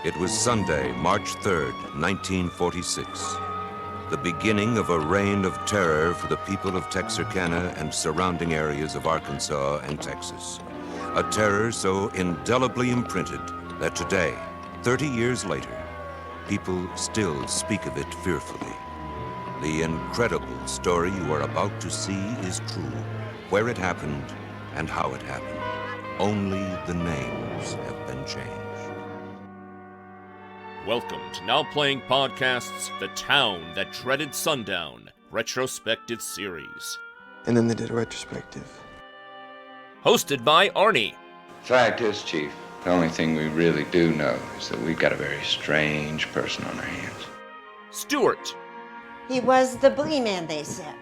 It was Sunday, March 3rd, 1946. The beginning of a reign of terror for the people of Texarkana and surrounding areas of Arkansas and Texas. A terror so indelibly imprinted that today, 30 years later, people still speak of it fearfully. The incredible story you are about to see is true. Where it happened and how it happened. Only the names have been changed. Welcome to Now Playing Podcast's The Town That Dreaded Sundown retrospective series. And then they did a retrospective. Hosted by Arnie. Fact is, Chief, the only thing we really do know is that we've got a very strange person on our hands. Stuart. He was the boogeyman, they said.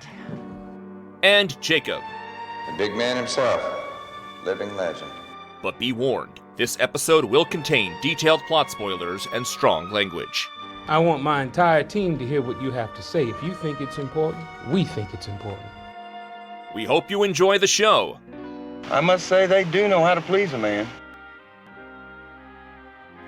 And Jacob. The big man himself, living legend. But be warned, this episode will contain detailed plot spoilers and strong language. I want my entire team to hear what you have to say. If you think it's important, we think it's important. We hope you enjoy the show. I must say they do know how to please a man.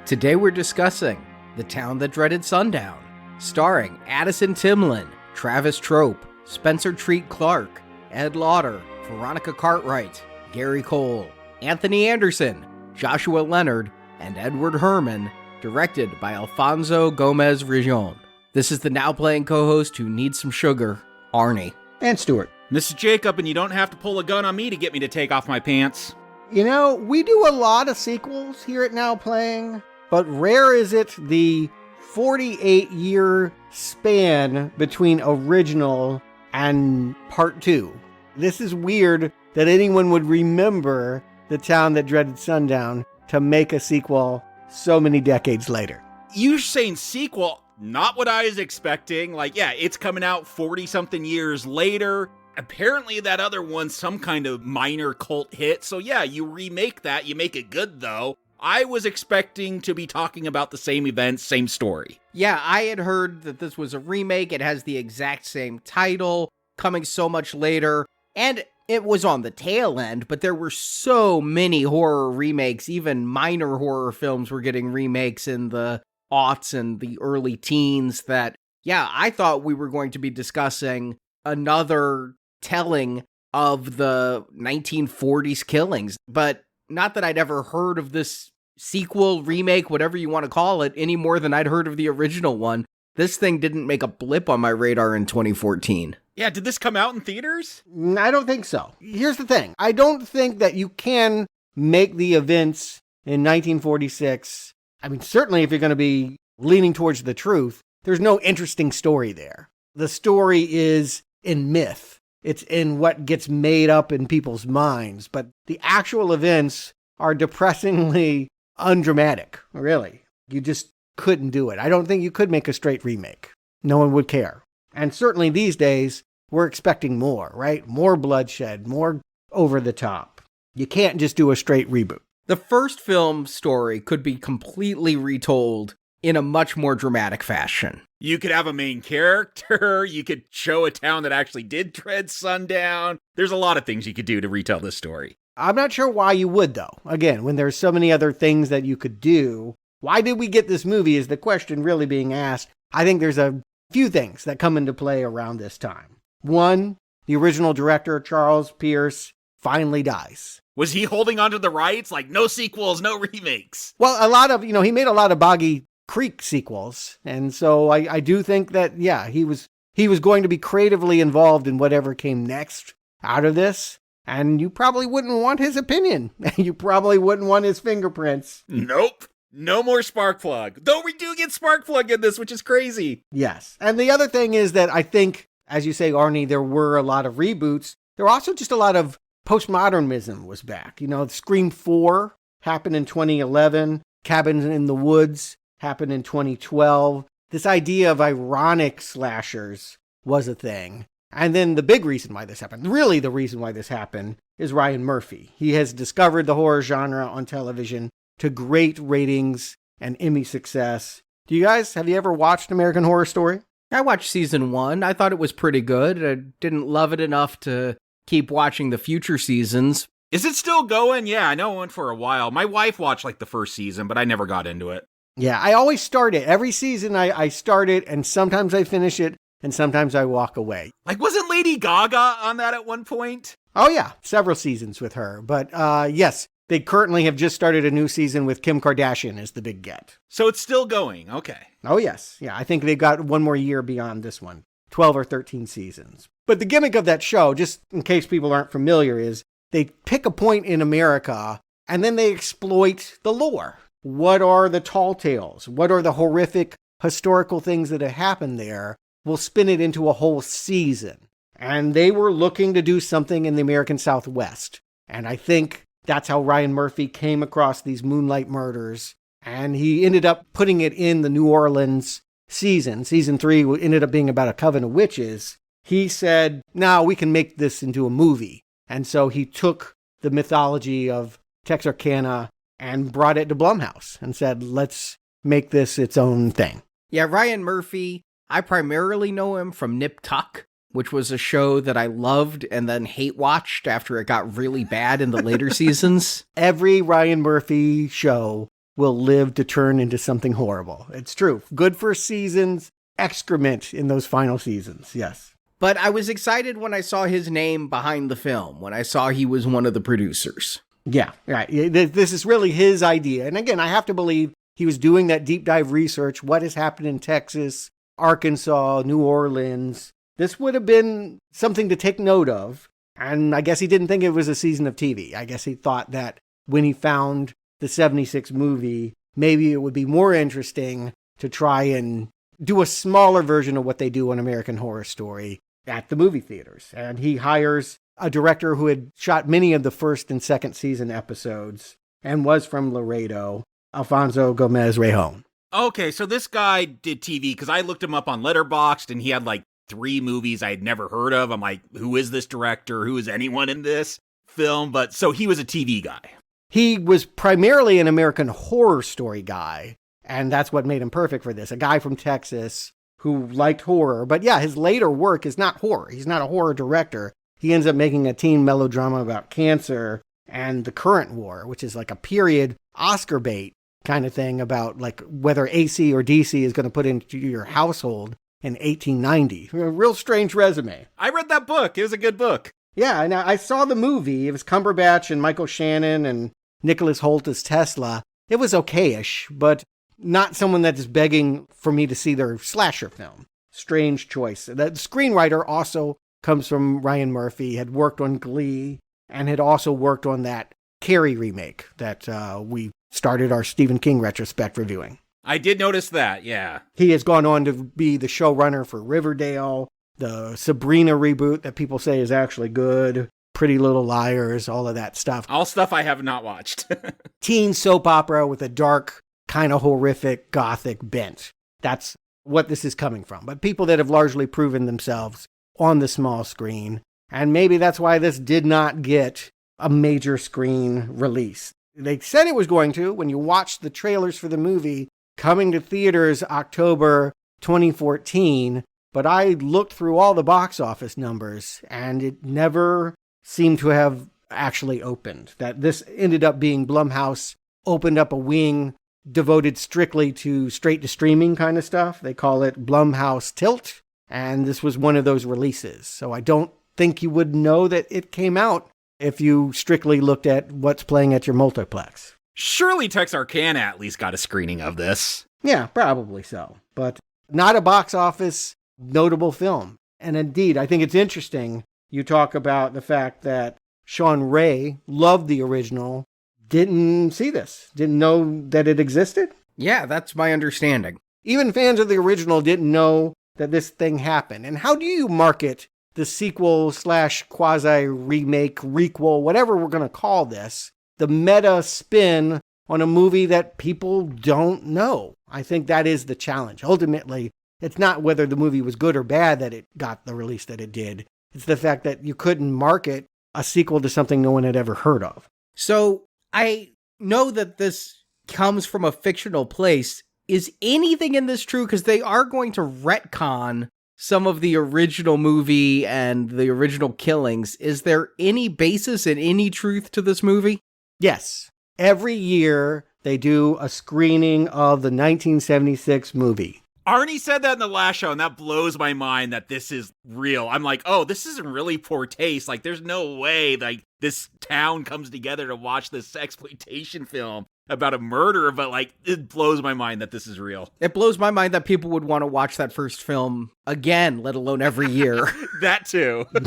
Today we're discussing The Town That Dreaded Sundown, starring Addison Timlin, Travis Trope, Spencer Treat Clark, Ed Lauder, Veronica Cartwright, Gary Cole, Anthony Anderson, Joshua Leonard, and Edward Herman, directed by Alfonso Gomez Rejon. This is the Now Playing co-host who needs some sugar, Arnie. And Stuart. This is Jacob, and you don't have to pull a gun on me to get me to take off my pants. You know, we do a lot of sequels here at Now Playing, but rare is it the 48-year span between original and part 2. This is weird that anyone would remember The Town That Dreaded Sundown to make a sequel so many decades later. You saying sequel, not what I was expecting. Like, yeah, it's coming out 40-something years later. Apparently that other one's some kind of minor cult hit. So yeah, you remake that, you make it good though. I was expecting to be talking about the same event, same story. Yeah, I had heard that this was a remake. It has the exact same title, coming so much later. And it was on the tail end, but there were so many horror remakes. Even minor horror films were getting remakes in the aughts and the early teens that, yeah, I thought we were going to be discussing another telling of the 1940s killings. But not that I'd ever heard of this sequel, remake, whatever you want to call it, any more than I'd heard of the original one. This thing didn't make a blip on my radar in 2014. Yeah, did this come out in theaters? I don't think so. Here's the thing. I don't think that you can make the events in 1946. I mean, certainly if you're going to be leaning towards the truth, there's no interesting story there. The story is in myth. It's in what gets made up in people's minds. But the actual events are depressingly undramatic, really. You just couldn't do it. I don't think you could make a straight remake. No one would care. And certainly these days, we're expecting more, right? More bloodshed, more over the top. You can't just do a straight reboot. The first film story could be completely retold in a much more dramatic fashion. You could have a main character, you could show a town that actually did dread sundown. There's a lot of things you could do to retell this story. I'm not sure why you would, though. Again, when there's so many other things that you could do, why did we get this movie is the question really being asked. I think there's a few things that come into play around this time. One, the original director, Charles Pierce, finally dies. Was he holding on to the rights? Like, no sequels, no remakes? Well, a lot of, he made a lot of Boggy Creek sequels. And so I do think that, yeah, he was going to be creatively involved in whatever came next out of this. And you probably wouldn't want his opinion. You probably wouldn't want his fingerprints. Nope. No more Sparkplug. Though we do get Sparkplug in this, which is crazy. Yes. And the other thing is that I think, as you say, Arnie, there were a lot of reboots. There were also just a lot of postmodernism was back. Scream 4 happened in 2011. Cabin in the Woods happened in 2012. This idea of ironic slashers was a thing. And then the big reason why this happened, really the reason why this happened, is Ryan Murphy. He has discovered the horror genre on television to great ratings and Emmy success. Have you ever watched American Horror Story? I watched season 1. I thought it was pretty good. I didn't love it enough to keep watching the future seasons. Is it still going? Yeah, I know it went for a while. My wife watched the first season, but I never got into it. Yeah, I always start it. Every season I start it, and sometimes I finish it, and sometimes I walk away. Like, wasn't Lady Gaga on that at one point? Oh yeah, several seasons with her. But yes, they currently have just started a new season with Kim Kardashian as the big get. So it's still going. Okay. Oh yes. Yeah, I think they've got one more year beyond this one. 12 or 13 seasons. But the gimmick of that show, just in case people aren't familiar, is they pick a point in America and then they exploit the lore. What are the tall tales? What are the horrific historical things that have happened there? We'll spin it into a whole season. And they were looking to do something in the American Southwest. And I think that's how Ryan Murphy came across these Moonlight Murders. And he ended up putting it in the New Orleans season. Season 3 ended up being about a coven of witches. He said, "Now we can make this into a movie." And so he took the mythology of Texarkana and brought it to Blumhouse and said, let's make this its own thing. Yeah, Ryan Murphy, I primarily know him from Nip Tuck, which was a show that I loved and then hate watched after it got really bad in the later seasons. Every Ryan Murphy show will live to turn into something horrible. It's true. Good first seasons, excrement in those final seasons, yes. But I was excited when I saw his name behind the film, when I saw he was one of the producers. Yeah, right. This is really his idea. And again, I have to believe he was doing that deep dive research. What has happened in Texas, Arkansas, New Orleans? This would have been something to take note of. And I guess he didn't think it was a season of TV. I guess he thought that when he found the 76 movie, maybe it would be more interesting to try and do a smaller version of what they do on American Horror Story at the movie theaters. And he hires a director who had shot many of the first and second season episodes and was from Laredo, Alfonso Gomez Rejon. Okay, so this guy did TV, because I looked him up on Letterboxd, and he had like 3 movies I had never heard of. I'm like, who is this director? Who is anyone in this film? But so he was a TV guy. He was primarily an American Horror Story guy, and that's what made him perfect for this. A guy from Texas who liked horror. But yeah, his later work is not horror. He's not a horror director. He ends up making a teen melodrama about cancer and the current war, which is like a period Oscar bait kind of thing about like whether AC or DC is going to put into your household in 1890. A real strange resume. I read that book. It was a good book. Yeah, and I saw the movie. It was Cumberbatch and Michael Shannon and Nicholas Hoult as Tesla. It was okay-ish, but not someone that is begging for me to see their slasher film. Strange choice. The screenwriter also comes from Ryan Murphy, had worked on Glee, and had also worked on that Carrie remake that we started our Stephen King retrospect reviewing. I did notice that, yeah. He has gone on to be the showrunner for Riverdale, the Sabrina reboot that people say is actually good, Pretty Little Liars, all of that stuff. All stuff I have not watched. Teen soap opera with a dark, kind of horrific, gothic bent. That's what this is coming from. But people that have largely proven themselves on the small screen. And maybe that's why this did not get a major screen release. They said it was going to when you watch the trailers for the movie coming to theaters October 2014. But I looked through all the box office numbers and it never seemed to have actually opened. That this ended up being Blumhouse opened up a wing devoted strictly to straight to streaming kind of stuff. They call it Blumhouse Tilt. And this was one of those releases. So I don't think you would know that it came out if you strictly looked at what's playing at your multiplex. Surely Texarkana at least got a screening of this. Yeah, probably so. But not a box office notable film. And indeed, I think it's interesting. You talk about the fact that Sean Ray loved the original, didn't see this, didn't know that it existed. Yeah, that's my understanding. Even fans of the original didn't know that this thing happened. And how do you market the sequel / quasi remake, requel, whatever we're going to call this, the meta spin on a movie that people don't know? I think that is the challenge. Ultimately, it's not whether the movie was good or bad that it got the release that it did. It's the fact that you couldn't market a sequel to something no one had ever heard of. So I know that this comes from a fictional place. Is anything in this true? Because they are going to retcon some of the original movie and the original killings. Is there any basis in any truth to this movie? Yes. Every year they do a screening of the 1976 movie. Arnie said that in the last show, and that blows my mind that this is real. I'm like, oh, this isn't really poor taste. Like, there's no way, like, this town comes together to watch this exploitation film about a murder, but, like, it blows my mind that this is real. It blows my mind that people would want to watch that first film again, let alone every year. That too. I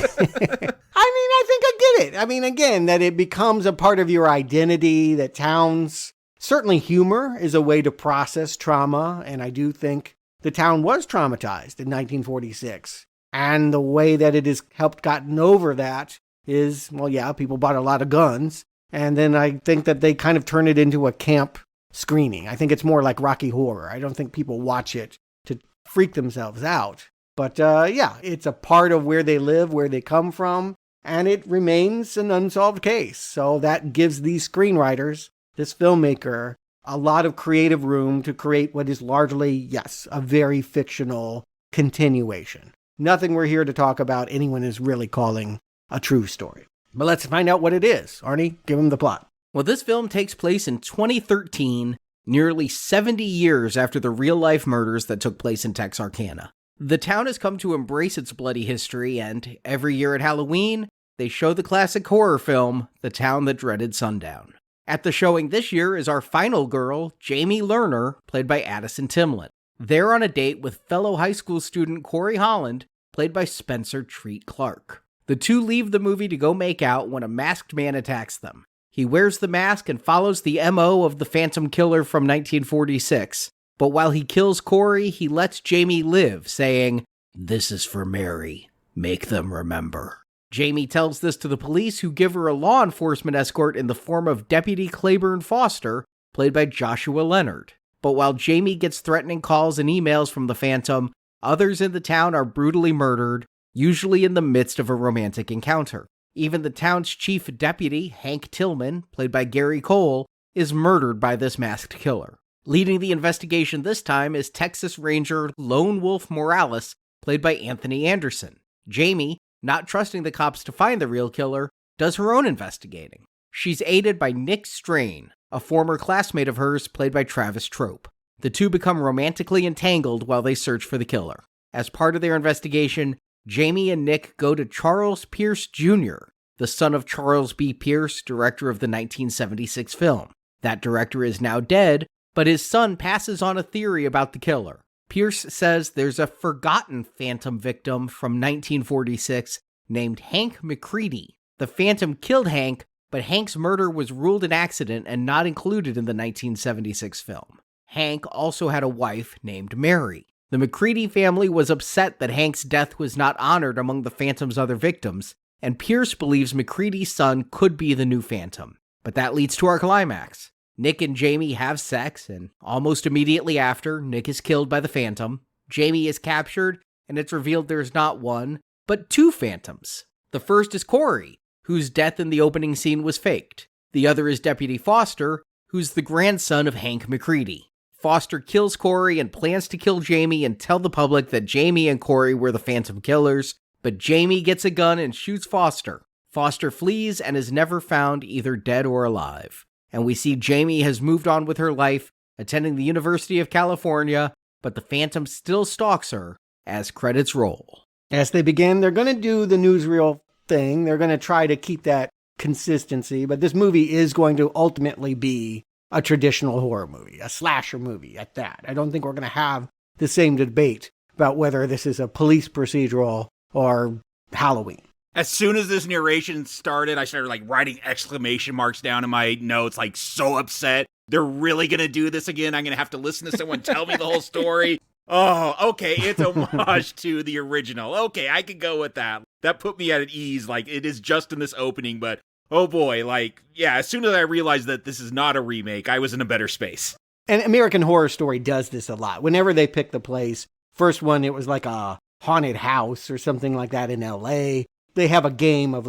think I get it. I mean, again, that it becomes a part of your identity, that towns, certainly humor is a way to process trauma, and I do think the town was traumatized in 1946. And the way that it has helped gotten over that is, well, yeah, people bought a lot of guns. And then I think that they kind of turn it into a camp screening. I think it's more like Rocky Horror. I don't think people watch it to freak themselves out. But yeah, it's a part of where they live, where they come from, and it remains an unsolved case. So that gives these screenwriters, this filmmaker, a lot of creative room to create what is largely, yes, a very fictional continuation. Nothing we're here to talk about anyone is really calling a true story. But let's find out what it is. Arnie, give him the plot. Well, this film takes place in 2013, nearly 70 years after the real-life murders that took place in Texarkana. The town has come to embrace its bloody history, and every year at Halloween, they show the classic horror film, The Town That Dreaded Sundown. At the showing this year is our final girl, Jamie Lerner, played by Addison Timlin. They're on a date with fellow high school student Corey Holland, played by Spencer Treat Clark. The two leave the movie to go make out when a masked man attacks them. He wears the mask and follows the MO of the Phantom Killer from 1946. But while he kills Corey, he lets Jamie live, saying, "This is for Mary. Make them remember." Jamie tells this to the police, who give her a law enforcement escort in the form of Deputy Claiborne Foster, played by Joshua Leonard. But while Jamie gets threatening calls and emails from the Phantom, others in the town are brutally murdered, usually in the midst of a romantic encounter. Even the town's chief deputy, Hank Tillman, played by Gary Cole, is murdered by this masked killer. Leading the investigation this time is Texas Ranger Lone Wolf Morales, played by Anthony Anderson. Jamie, not trusting the cops to find the real killer, does her own investigating. She's aided by Nick Strain, a former classmate of hers played by Travis Trope. The two become romantically entangled while they search for the killer. As part of their investigation, Jamie and Nick go to Charles Pierce Jr., the son of Charles B. Pierce, director of the 1976 film. That director is now dead, but his son passes on a theory about the killer. Pierce says there's a forgotten Phantom victim from 1946 named Hank McCready. The Phantom killed Hank, but Hank's murder was ruled an accident and not included in the 1976 film. Hank also had a wife named Mary. The McCready family was upset that Hank's death was not honored among the Phantom's other victims, and Pierce believes McCready's son could be the new Phantom. But that leads to our climax. Nick and Jamie have sex, and almost immediately after, Nick is killed by the Phantom. Jamie is captured, and it's revealed there's not one, but two Phantoms. The first is Corey, whose death in the opening scene was faked. The other is Deputy Foster, who's the grandson of Hank McCready. Foster kills Corey and plans to kill Jamie and tell the public that Jamie and Corey were the Phantom killers, but Jamie gets a gun and shoots Foster. Foster flees and is never found, either dead or alive. And we see Jamie has moved on with her life, attending the University of California, but the Phantom still stalks her as credits roll. As they begin, they're going to do the newsreel thing. They're going to try to keep that consistency, but this movie is going to ultimately be a traditional horror movie, a slasher movie at that. I don't think we're going to have the same debate about whether this is a police procedural or Halloween. As soon as this narration started, I started writing exclamation marks down in my notes, so upset. They're really going to do this again. I'm going to have to listen to someone tell me the whole story. Oh, okay, it's a homage to the original. Okay, I could go with that. That put me at ease. It is just in this opening, but oh boy, as soon as I realized that this is not a remake, I was in a better space. And American Horror Story does this a lot. Whenever they pick the place, first one, it was a haunted house or something like that in LA. They have a game of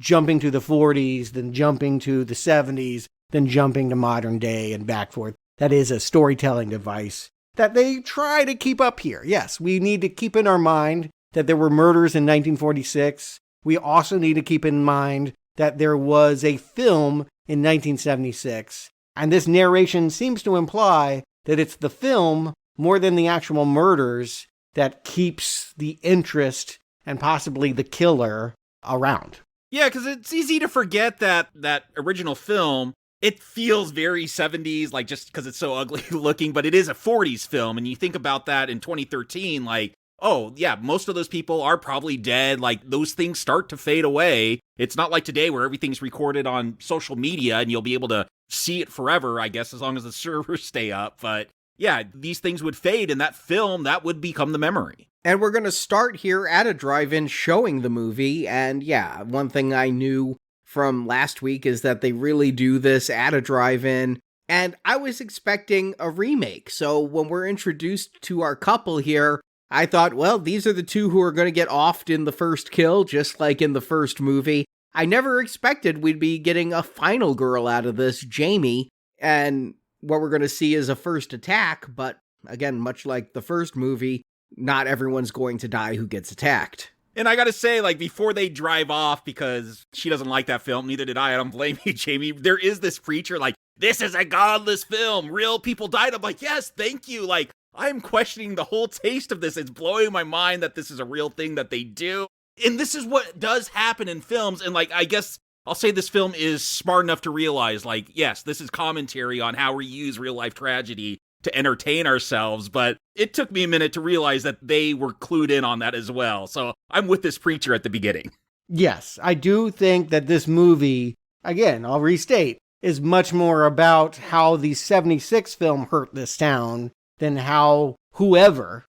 jumping to the 40s, then jumping to the 70s, then jumping to modern day and back forth. That is a storytelling device that they try to keep up here. Yes, we need to keep in our mind that there were murders in 1946. We also need to keep in mind that there was a film in 1976 And this narration seems to imply that it's the film more than the actual murders that keeps the interest and possibly the killer around. Yeah, because it's easy to forget that original film, it feels very 70s, like just because it's so ugly looking, but it is a 40s film. And you think about that in 2013, like, oh, yeah, most of those people are probably dead. Like, those things start to fade away. It's not like today where everything's recorded on social media and you'll be able to see it forever, I guess, as long as the servers stay up. But yeah, these things would fade, and that film, that would become the memory. And we're going to start here at a drive-in showing the movie. And yeah, one thing I knew from last week is that they really do this at a drive-in. And I was expecting a remake. So when we're introduced to our couple here, I thought, well, these are the two who are going to get offed in the first kill, just like in the first movie. I never expected we'd be getting a final girl out of this, Jamie. And what we're going to see is a first attack. But again, much like the first movie, not everyone's going to die who gets attacked. And I gotta say, like, before they drive off, because she doesn't like that film, neither did I don't blame you, Jamie, there is this preacher, like, this is a godless film, real people died. I'm like, yes, thank you, like, I'm questioning the whole taste of this. It's blowing my mind that this is a real thing that they do. And this is what does happen in films, and, like, I guess I'll say this film is smart enough to realize, like, yes, this is commentary on how we use real-life tragedy to entertain ourselves, but it took me a minute to realize that they were clued in on that as well. So I'm with this preacher at the beginning. Yes, I do think that this movie, again, I'll restate, is much more about how the 76 film hurt this town than how however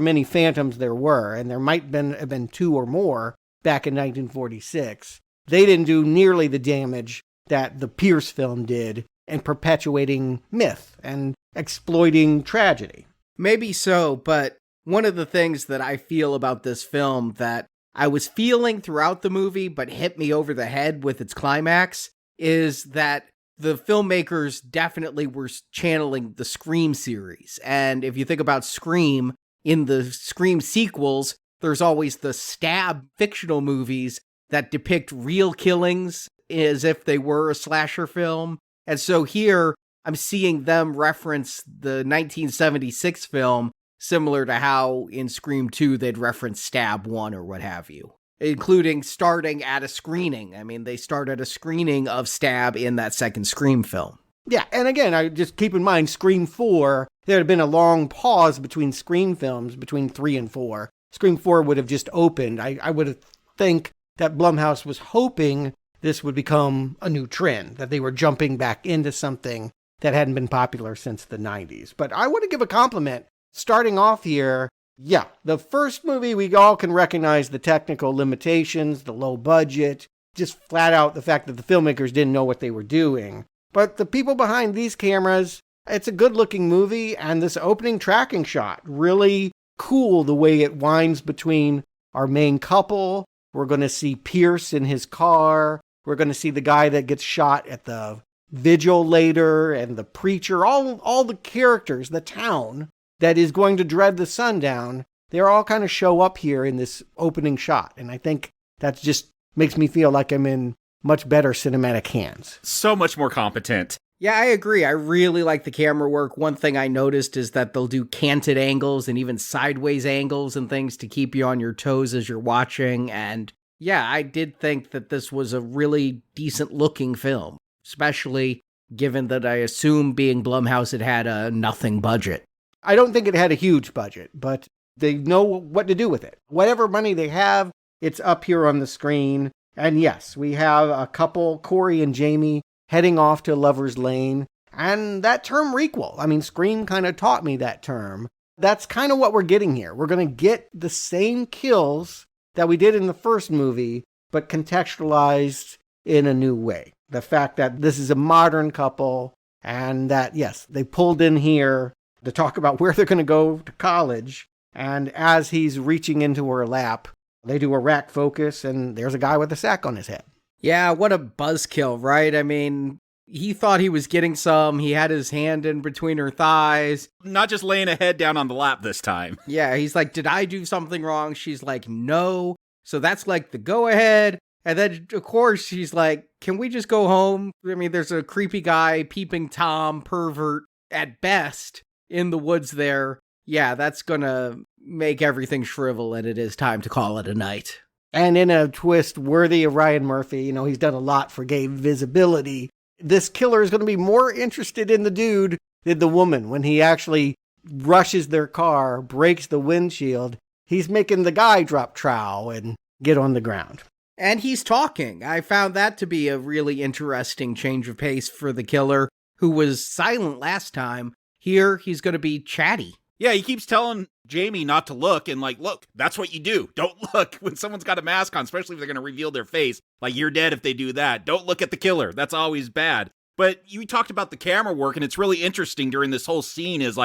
many phantoms there were, and there might have been two or more back in 1946, they didn't do nearly the damage that the Pierce film did in perpetuating myth and exploiting tragedy. Maybe so, but one of the things that I feel about this film that I was feeling throughout the movie but hit me over the head with its climax is that the filmmakers definitely were channeling the Scream series. And if you think about Scream, in the Scream sequels, there's always the stab fictional movies that depict real killings as if they were a slasher film. And so here, I'm seeing them reference the 1976 film, similar to how in Scream 2 they'd reference Stab 1 or what have you, including starting at a screening. I mean, they started a screening of Stab in that second Scream film. Yeah, and again, I just keep in mind, Scream 4, there had been a long pause between Scream films, between 3 and 4. Scream 4 would have just opened. I would think that Blumhouse was hoping this would become a new trend, that they were jumping back into something that hadn't been popular since the 90s. But I want to give a compliment. Starting off here, yeah, the first movie, we all can recognize the technical limitations, the low budget, just flat out the fact that the filmmakers didn't know what they were doing. But the people behind these cameras, it's a good-looking movie, and this opening tracking shot, really cool the way it winds between our main couple. We're going to see Pierce in his car. We're going to see the guy that gets shot at the vigil later, and the preacher, all the characters, the town that is going to dread the sundown. They're all kind of show up here in this opening shot. And I think that just makes me feel like I'm in much better cinematic hands. So much more competent. Yeah, I agree. I really like the camera work. One thing I noticed is that they'll do canted angles and even sideways angles and things to keep you on your toes as you're watching. And yeah, I did think that this was a really decent looking film, especially given that I assume being Blumhouse it had a nothing budget. I don't think it had a huge budget, but they know what to do with it. Whatever money they have, it's up here on the screen. And yes, we have a couple, Corey and Jamie, heading off to Lover's Lane. And that term requel, I mean, Scream kind of taught me that term. That's kind of what we're getting here. We're going to get the same kills that we did in the first movie, but contextualized in a new way. The fact that this is a modern couple and that, yes, they pulled in here to talk about where they're going to go to college. And as he's reaching into her lap, they do a rack focus and there's a guy with a sack on his head. Yeah, what a buzzkill, right? I mean, he thought he was getting some. He had his hand in between her thighs. Not just laying a head down on the lap this time. Yeah, he's like, did I do something wrong? She's like, no. So that's like the go ahead. And then, of course, she's like, can we just go home? I mean, there's a creepy guy, peeping Tom, pervert at best, in the woods there. Yeah, that's gonna make everything shrivel, and it is time to call it a night. And in a twist worthy of Ryan Murphy, he's done a lot for gay visibility. This killer is going to be more interested in the dude than the woman. When he actually rushes their car, breaks the windshield, he's making the guy drop trowel and get on the ground. And he's talking. I found that to be a really interesting change of pace for the killer, who was silent last time. Here, he's going to be chatty. Yeah, he keeps telling Jamie not to look, and look, that's what you do. Don't look when someone's got a mask on, especially if they're going to reveal their face. You're dead if they do that. Don't look at the killer. That's always bad. But you talked about the camera work, and it's really interesting during this whole scene is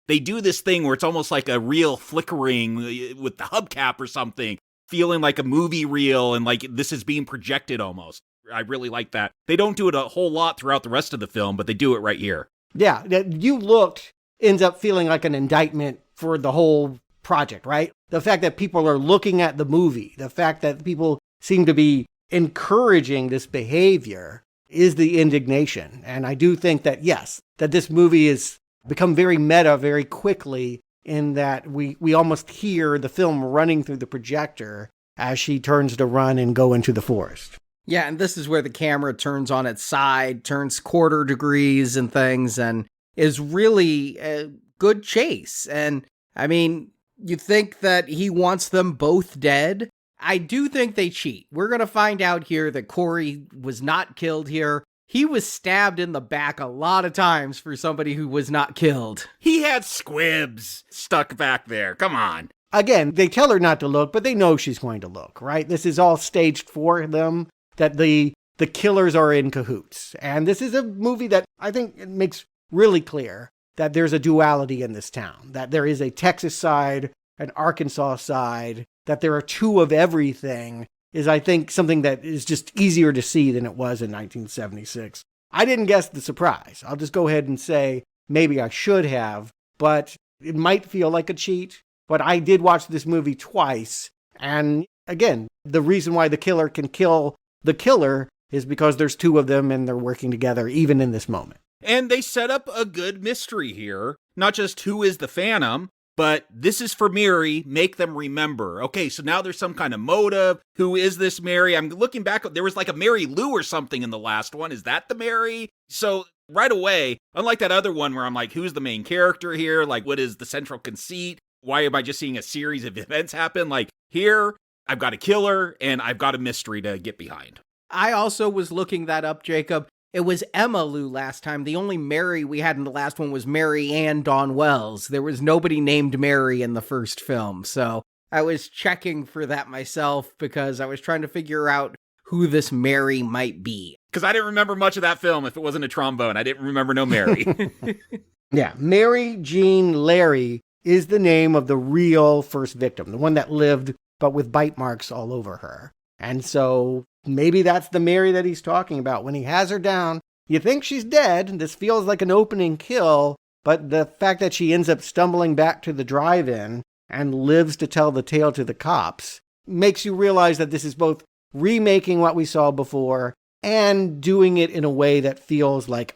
they do this thing where it's almost like a reel flickering with the hubcap or something, feeling like a movie reel, and this is being projected almost. I really like that. They don't do it a whole lot throughout the rest of the film, but they do it right here. Yeah, You Looked ends up feeling like an indictment for the whole project, right? The fact that people are looking at the movie, the fact that people seem to be encouraging this behavior is the indignation. And I do think that, yes, that this movie has become very meta very quickly in that we almost hear the film running through the projector as she turns to run and go into the forest. Yeah, and this is where the camera turns on its side, turns quarter degrees and things, and is really a good chase. And I mean, you think that he wants them both dead? I do think they cheat. We're going to find out here that Corey was not killed here. He was stabbed in the back a lot of times for somebody who was not killed. He had squibs stuck back there. Come on. Again, they tell her not to look, but they know she's going to look, right? This is all staged for them, that the killers are in cahoots. And this is a movie that I think it makes really clear that there's a duality in this town, that there is a Texas side, an Arkansas side, that there are two of everything is, I think, something that is just easier to see than it was in 1976. I didn't guess the surprise. I'll just go ahead and say maybe I should have, but it might feel like a cheat. But I did watch this movie twice. And again, the reason why the killer can kill the killer is because there's two of them and they're working together even in this moment. And they set up a good mystery here. Not just who is the Phantom, but this is for Mary, make them remember. Okay, so now there's some kind of motive. Who is this Mary? I'm looking back, there was like a Mary Lou or something in the last one. Is that the Mary? So right away, unlike that other one where I'm like, who's the main character here? What is the central conceit? Why am I just seeing a series of events happen? Here, I've got a killer and I've got a mystery to get behind. I also was looking that up, Jacob. It was Emma Lou last time. The only Mary we had in the last one was Mary Ann Dawn Wells. There was nobody named Mary in the first film. So I was checking for that myself because I was trying to figure out who this Mary might be. Because I didn't remember much of that film if it wasn't a trombone. I didn't remember no Mary. Yeah, Mary Jean Larry is the name of the real first victim, the one that lived but with bite marks all over her. And so maybe that's the Mary that he's talking about. When he has her down, you think she's dead. This feels like an opening kill, but the fact that she ends up stumbling back to the drive-in and lives to tell the tale to the cops makes you realize that this is both remaking what we saw before and doing it in a way that feels like,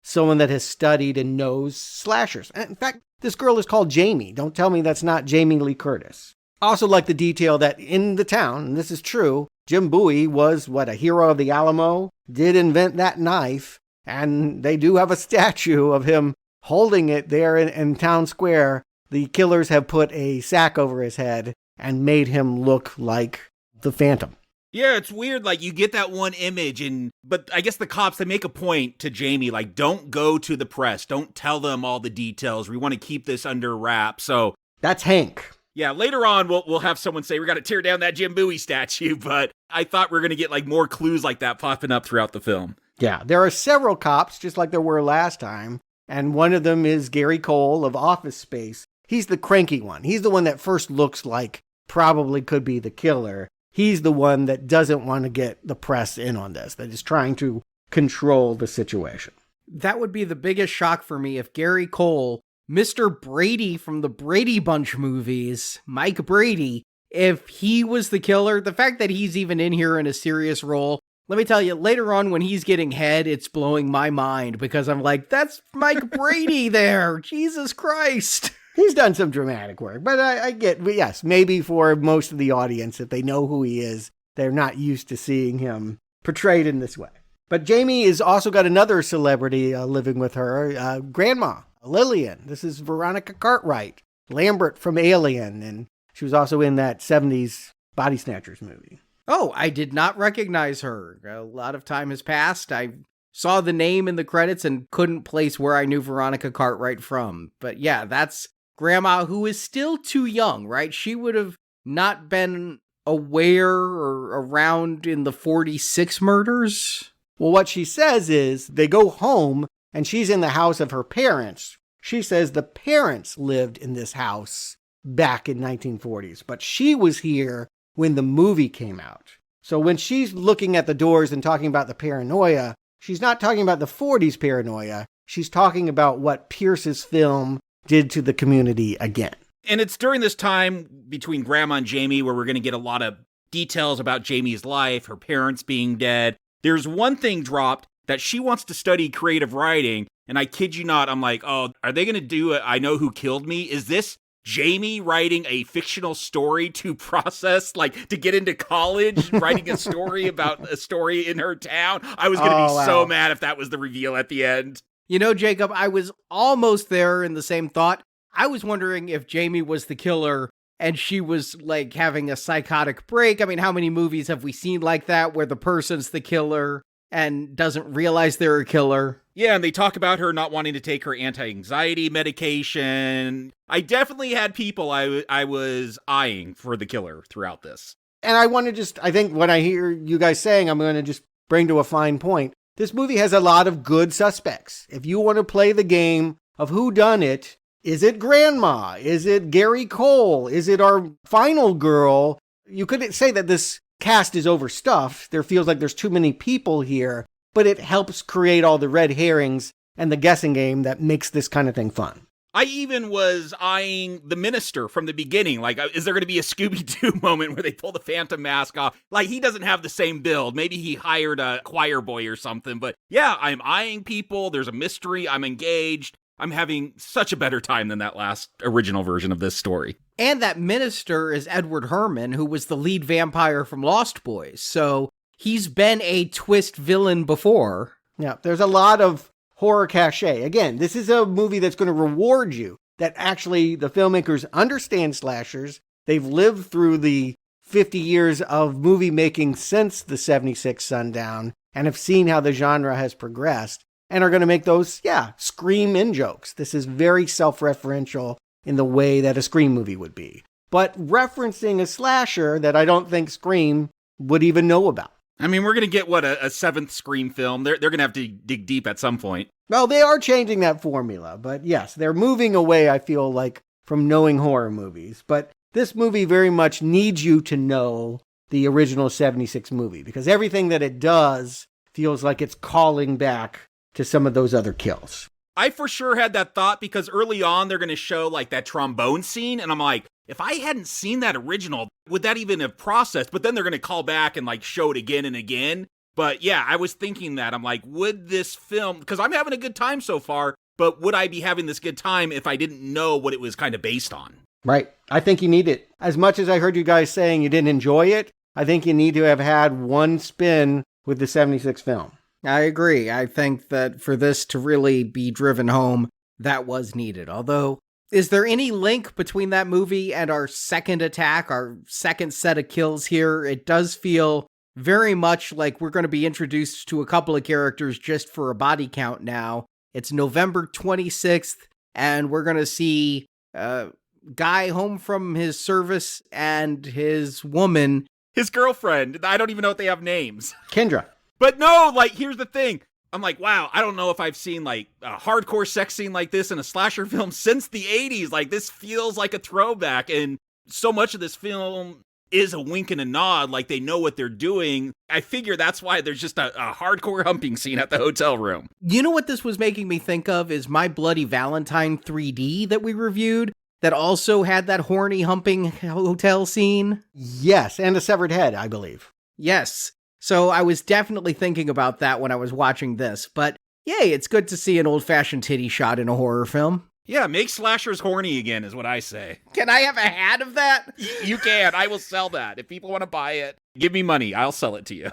someone that has studied and knows slashers. And in fact, this girl is called Jamie. Don't tell me that's not Jamie Lee Curtis. Also like the detail that in the town, and this is true, Jim Bowie was, a hero of the Alamo, did invent that knife, and they do have a statue of him holding it there in town square. The killers have put a sack over his head and made him look like the Phantom. Yeah, it's weird, you get that one image, but I guess the cops, they make a point to Jamie, don't go to the press, don't tell them all the details, we want to keep this under wraps, so... That's Hank. Yeah, later on, we'll have someone say, we got to tear down that Jim Bowie statue, but I thought we were going to get, more clues like that popping up throughout the film. Yeah, there are several cops, just like there were last time, and one of them is Gary Cole of Office Space. He's the cranky one. He's the one that first looks like probably could be the killer. He's the one that doesn't want to get the press in on this, that is trying to control the situation. That would be the biggest shock for me if Gary Cole, Mr. Brady from the Brady Bunch movies, Mike Brady, if he was the killer. The fact that he's even in here in a serious role, let me tell you, later on when he's getting head, it's blowing my mind because I'm like, that's Mike Brady there. Jesus Christ. He's done some dramatic work, but I get, yes, maybe for most of the audience, if they know who he is, they're not used to seeing him portrayed in this way. But Jamie has also got another celebrity living with her, Grandma Lillian. This is Veronica Cartwright, Lambert from Alien, and she was also in that 70s Body Snatchers movie. Oh, I did not recognize her. A lot of time has passed. I saw the name in the credits and couldn't place where I knew Veronica Cartwright from. But yeah, that's Grandma, who is still too young, right? She would have not been aware or around in the 46 murders. Well, what she says is they go home and she's in the house of her parents. She says the parents lived in this house back in 1940s, but she was here when the movie came out. So when she's looking at the doors and talking about the paranoia, she's not talking about the 40s paranoia. She's talking about what Pierce's film did to the community again. And it's during this time between Grandma and Jamie where we're going to get a lot of details about Jamie's life, her parents being dead. There's one thing dropped that she wants to study creative writing. And I kid you not, I'm like, oh, are they going to do I Know Who Killed Me? Is this Jamie writing a fictional story to process, like to get into college, writing a story about a story in her town? I was going to be so mad if that was the reveal at the end. You know, Jacob, I was almost there in the same thought. I was wondering if Jamie was the killer and she was like having a psychotic break. I mean, how many movies have we seen like that where the person's the killer and doesn't realize they're a killer? Yeah, and they talk about her not wanting to take her anti-anxiety medication. I definitely had people I was eyeing for the killer throughout this. And I think when I hear you guys saying, I'm going to just bring to a fine point. This movie has a lot of good suspects. If you want to play the game of who done it, is it Grandma? Is it Gary Cole? Is it our final girl? You could say that this cast is overstuffed. There feels like there's too many people here, but it helps create all the red herrings and the guessing game that makes this kind of thing fun. I even was eyeing the minister from the beginning. Like, is there going to be a Scooby-Doo moment where they pull the Phantom mask off? Like, he doesn't have the same build. Maybe he hired a choir boy or something. But yeah, I'm eyeing people. There's a mystery. I'm engaged. I'm having such a better time than that last original version of this story. And that minister is Edward Herrmann, who was the lead vampire from Lost Boys. So he's been a twist villain before. Yeah, there's a lot of horror cachet. Again, this is a movie that's going to reward you that actually the filmmakers understand slashers. They've lived through the 50 years of movie making since the 76 Sundown and have seen how the genre has progressed and are going to make those, Scream in jokes. This is very self-referential in the way that a Scream movie would be, but referencing a slasher that I don't think Scream would even know about. I mean, we're going to get, a seventh Scream film. They're going to have to dig deep at some point. Well, they are changing that formula, but yes, they're moving away, I feel like, from knowing horror movies. But this movie very much needs you to know the original 76 movie, because everything that it does feels like it's calling back to some of those other kills. I for sure had that thought because early on they're going to show like that trombone scene, and I'm like, if I hadn't seen that original, would that even have processed? But then they're going to call back and like show it again and again. But yeah, I was thinking that. I'm like, would this film, because I'm having a good time so far, but would I be having this good time if I didn't know what it was kind of based on? Right. I think you need it. As much as I heard you guys saying you didn't enjoy it, I think you need to have had one spin with the 76 film. I agree. I think that for this to really be driven home, that was needed. Although, is there any link between that movie and our second attack, our second set of kills here? It does feel very much like we're going to be introduced to a couple of characters just for a body count now. It's November 26th, and we're going to see a guy home from his service and his woman. His girlfriend. I don't even know if they have names. Kendra. But no, like, here's the thing. I'm like, wow, I don't know if I've seen, like, a hardcore sex scene like this in a slasher film since the 80s. Like, this feels like a throwback, and so much of this film is a wink and a nod, like they know what they're doing. I figure that's why there's just a hardcore humping scene at the hotel room. You know what this was making me think of is My Bloody Valentine 3D that we reviewed? that also had that horny humping hotel scene? Yes, and a severed head, I believe. Yes. So I was definitely thinking about that when I was watching this, but yay, it's good to see an old-fashioned titty shot in a horror film. Yeah, make slashers horny again is what I say. Can I have a hat of that? You can. I will sell that. If people want to buy it, give me money. I'll sell it to you.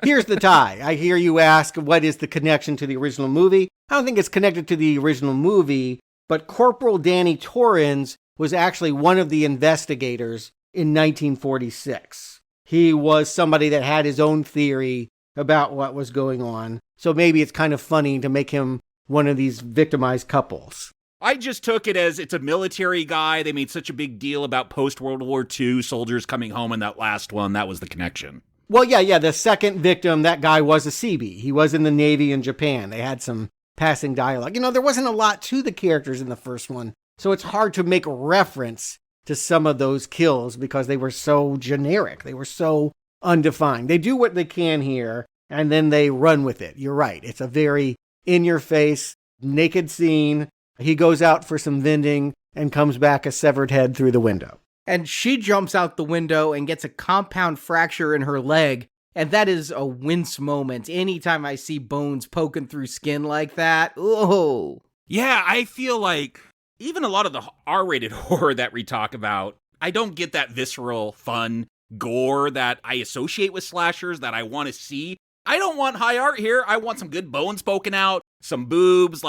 Here's the tie. I hear you ask, what is the connection to the original movie? I don't think it's connected to the original movie, but Corporal Danny Torrens was actually one of the investigators in 1946. He was somebody that had his own theory about what was going on. So maybe it's kind of funny to make him one of these victimized couples. I just took it as it's a military guy. They made such a big deal about post-World War II soldiers coming home in that last one. That was the connection. Well, yeah. The second victim, that guy was a Seabee. He was in the Navy in Japan. They had some passing dialogue. There wasn't a lot to the characters in the first one. So it's hard to make reference to some of those kills because they were so generic. They were so undefined. They do what they can here, and then they run with it. You're right. It's a very in-your-face, naked scene. He goes out for some vending and comes back a severed head through the window. And she jumps out the window and gets a compound fracture in her leg. And that is a wince moment. Anytime I see bones poking through skin like that, oh. Yeah, I feel like even a lot of the R-rated horror that we talk about, I don't get that visceral, fun gore that I associate with slashers that I want to see. I don't want high art here. I want some good bones poking out, some boobs,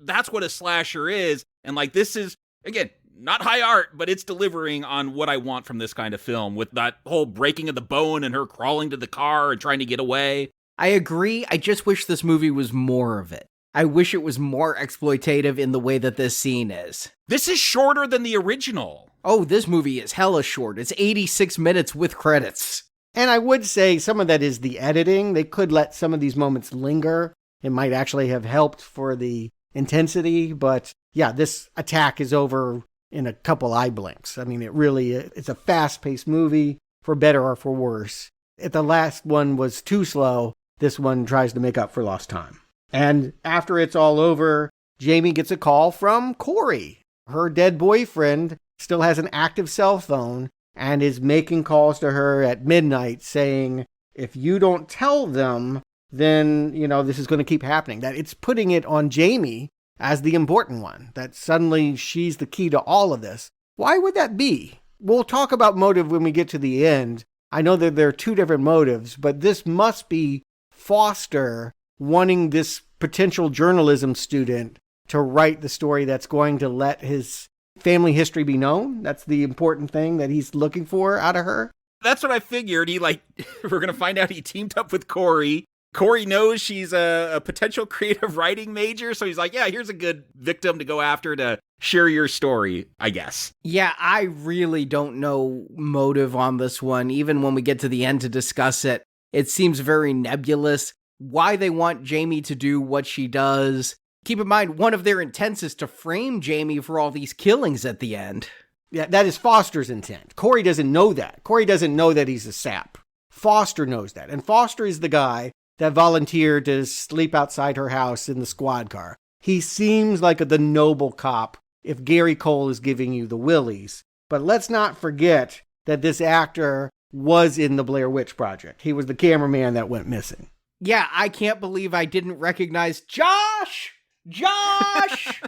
that's what a slasher is. And this is, again, not high art, but it's delivering on what I want from this kind of film with that whole breaking of the bone and her crawling to the car and trying to get away. I agree. I just wish this movie was more of it. I wish it was more exploitative in the way that this scene is. This is shorter than the original. Oh, this movie is hella short. It's 86 minutes with credits. And I would say some of that is the editing. They could let some of these moments linger. It might actually have helped for the intensity, but yeah, this attack is over in a couple eye blinks. I mean, it's a fast-paced movie, for better or for worse. If the last one was too slow, this one tries to make up for lost time. And after it's all over, Jamie gets a call from Corey. Her dead boyfriend still has an active cell phone and is making calls to her at midnight saying, if you don't tell them, then, this is going to keep happening. That it's putting it on Jamie as the important one, that suddenly she's the key to all of this. Why would that be? We'll talk about motive when we get to the end. I know that there are two different motives, but this must be Foster wanting this potential journalism student to write the story that's going to let his family history be known. That's the important thing that he's looking for out of her. That's what I figured. We're going to find out he teamed up with Corey. Corey knows she's a potential creative writing major, so he's like, yeah, here's a good victim to go after to share your story, I guess. Yeah, I really don't know motive on this one. Even when we get to the end to discuss it, it seems very nebulous. Why they want Jamie to do what she does. Keep in mind, one of their intents is to frame Jamie for all these killings at the end. Yeah, that is Foster's intent. Corey doesn't know that. Corey doesn't know that he's a sap. Foster knows that. And Foster is the guy that volunteered to sleep outside her house in the squad car. He seems like the noble cop if Gary Cole is giving you the willies. But let's not forget that this actor was in the Blair Witch Project. He was the cameraman that went missing. Yeah, I can't believe I didn't recognize Josh! Josh!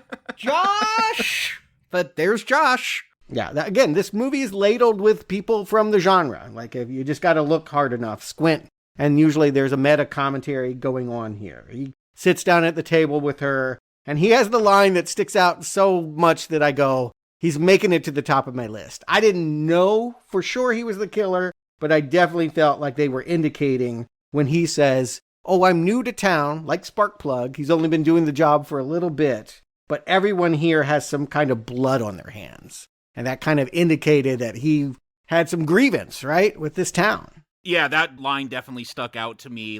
But there's Josh. Yeah, again, this movie is ladled with people from the genre. If you just got to look hard enough, squint. And usually there's a meta commentary going on here. He sits down at the table with her, and he has the line that sticks out so much that I go, he's making it to the top of my list. I didn't know for sure he was the killer, but I definitely felt like they were indicating when he says, oh, I'm new to town, like Sparkplug. He's only been doing the job for a little bit, but everyone here has some kind of blood on their hands. And that kind of indicated that he had some grievance, right, with this town. Yeah, that line definitely stuck out to me.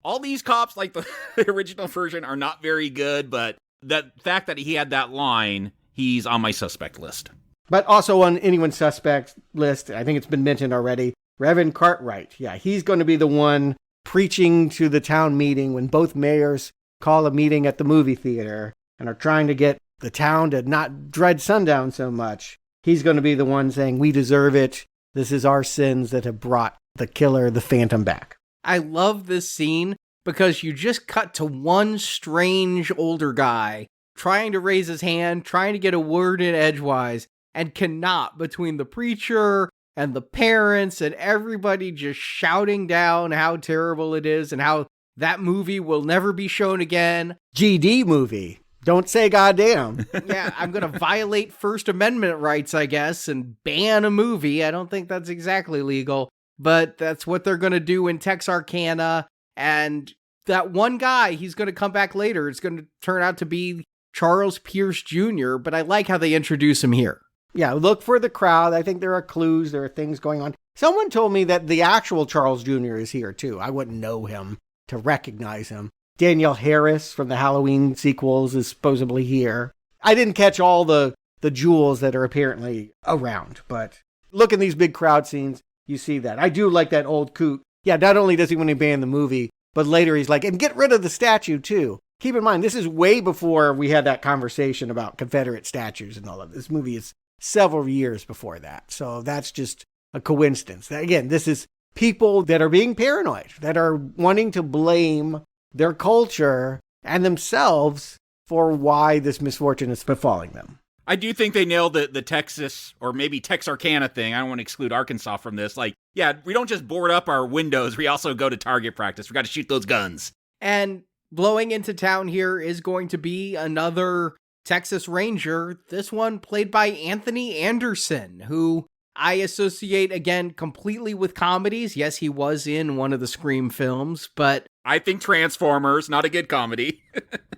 All these cops, the original version, are not very good, but the fact that he had that line, he's on my suspect list. But also on anyone's suspect list, I think it's been mentioned already, Reverend Cartwright. Yeah, he's going to be the one preaching to the town meeting when both mayors call a meeting at the movie theater and are trying to get the town to not dread sundown so much. He's going to be the one saying, we deserve it. This is our sins that have brought the killer, the Phantom, back. I love this scene because you just cut to one strange older guy trying to raise his hand, trying to get a word in edgewise, and cannot, between the preacher and the parents and everybody just shouting down how terrible it is and how that movie will never be shown again. GD movie. Don't say goddamn. Yeah, I'm going to violate First Amendment rights, I guess, and ban a movie. I don't think that's exactly legal, but that's what they're going to do in Texarkana. And that one guy, he's going to come back later. It's going to turn out to be Charles Pierce Jr., but I like how they introduce him here. Yeah, look for the crowd. I think there are clues. There are things going on. Someone told me that the actual Charles Jr. is here, too. I wouldn't know him to recognize him. Danielle Harris from the Halloween sequels is supposedly here. I didn't catch all the jewels that are apparently around, but look in these big crowd scenes, you see that. I do like that old coot. Yeah, not only does he want to ban the movie, but later he's like, and get rid of the statue, too. Keep in mind, this is way before we had that conversation about Confederate statues and all of this. Movie is several years before that. So that's just a coincidence. Again, this is people that are being paranoid, that are wanting to blame their culture and themselves for why this misfortune is befalling them. I do think they nailed the Texas or maybe Texarkana thing. I don't want to exclude Arkansas from this. Like, yeah, we don't just board up our windows. We also go to target practice. We got to shoot those guns. And blowing into town here is going to be another Texas Ranger, this one played by Anthony Anderson, who I associate, again, completely with comedies. Yes, he was in one of the Scream films, but I think Transformers, not a good comedy.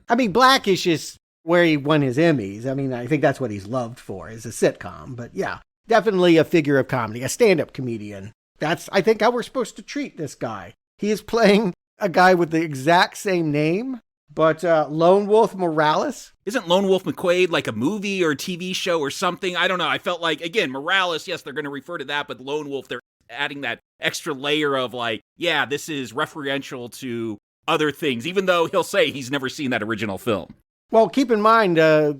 I mean, Blackish is where he won his Emmys. I mean, I think that's what he's loved for, is a sitcom. But yeah, definitely a figure of comedy, a stand-up comedian. That's, I think, how we're supposed to treat this guy. He is playing a guy with the exact same name, but Lone Wolf Morales. Isn't Lone Wolf McQuaid like a movie or a TV show or something? I don't know. I felt like, again, Morales, yes, they're going to refer to that, but Lone Wolf, they're adding that extra layer of like, yeah, this is referential to other things, even though he'll say he's never seen that original film. Well, keep in mind,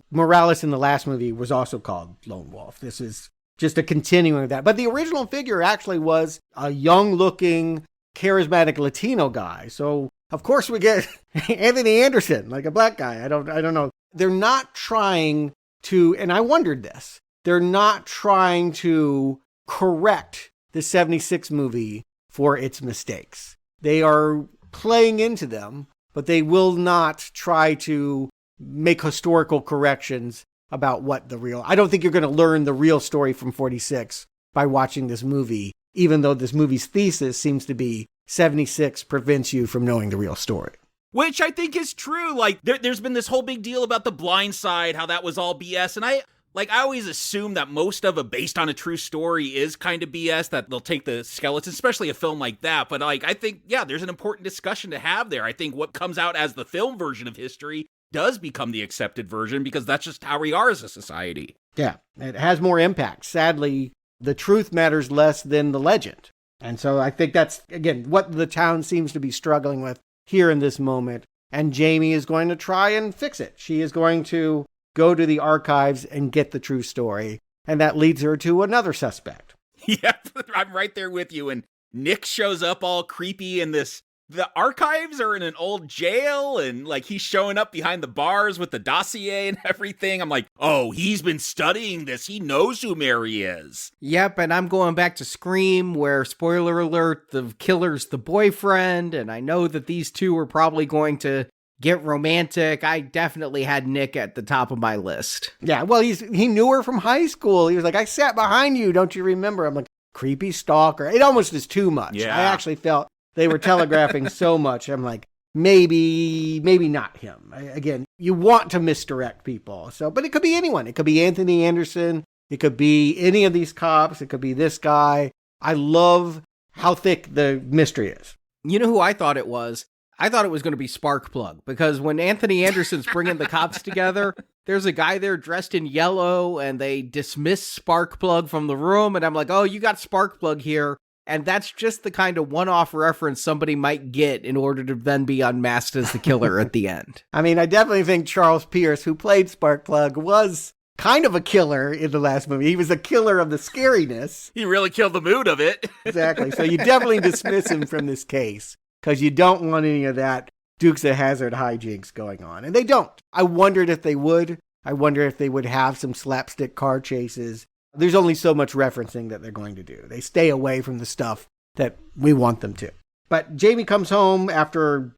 Morales in the last movie was also called Lone Wolf. This is just a continuing of that. But the original figure actually was a young-looking, charismatic Latino guy. So, of course, we get Anthony Anderson, like a black guy. I don't know. They're not trying to, and I wondered this, they're not trying to correct the 76 movie for its mistakes. They are playing into them, but they will not try to make historical corrections about what the real... I don't think you're going to learn the real story from 46 by watching this movie, even though this movie's thesis seems to be 76 prevents you from knowing the real story. Which I think is true. Like, there's been this whole big deal about The Blind Side, how that was all BS. And I always assume that most of a based on a true story is kind of BS, that they'll take the skeletons, especially a film like that. But like, I think, yeah, there's an important discussion to have there. I think what comes out as the film version of history does become the accepted version because that's just how we are as a society. Yeah, it has more impact. Sadly, the truth matters less than the legend. And so I think that's, again, what the town seems to be struggling with here in this moment. And Jamie is going to try and fix it. She is going to go to the archives and get the true story. And that leads her to another suspect. Yeah, I'm right there with you. And Nick shows up all creepy in this. The archives are in an old jail, and like he's showing up behind the bars with the dossier and everything. I'm like, oh, he's been studying this. He knows who Mary is. Yep, and I'm going back to Scream, where, spoiler alert, the killer's the boyfriend, and I know that these two are probably going to get romantic. I definitely had Nick at the top of my list. Yeah, well, he knew her from high school. He was like, I sat behind you, don't you remember? I'm like, creepy stalker. It almost is too much. Yeah. I actually felt they were telegraphing so much. I'm like, maybe not him. Again, you want to misdirect people. So, but it could be anyone. It could be Anthony Anderson. It could be any of these cops. It could be this guy. I love how thick the mystery is. You know who I thought it was? I thought it was going to be Sparkplug, because when Anthony Anderson's bringing the cops together, there's a guy there dressed in yellow, and they dismiss Sparkplug from the room, and I'm like, oh, you got Sparkplug here. And that's just the kind of one-off reference somebody might get in order to then be unmasked as the killer at the end. I mean, I definitely think Charles Pierce, who played Sparkplug, was kind of a killer in the last movie. He was a killer of the scariness. He really killed the mood of it. Exactly. So you definitely dismiss him from this case because you don't want any of that Dukes of Hazzard hijinks going on. And they don't. I wondered if they would. I wonder if they would have some slapstick car chases. There's only so much referencing that they're going to do. They stay away from the stuff that we want them to. But Jamie comes home after,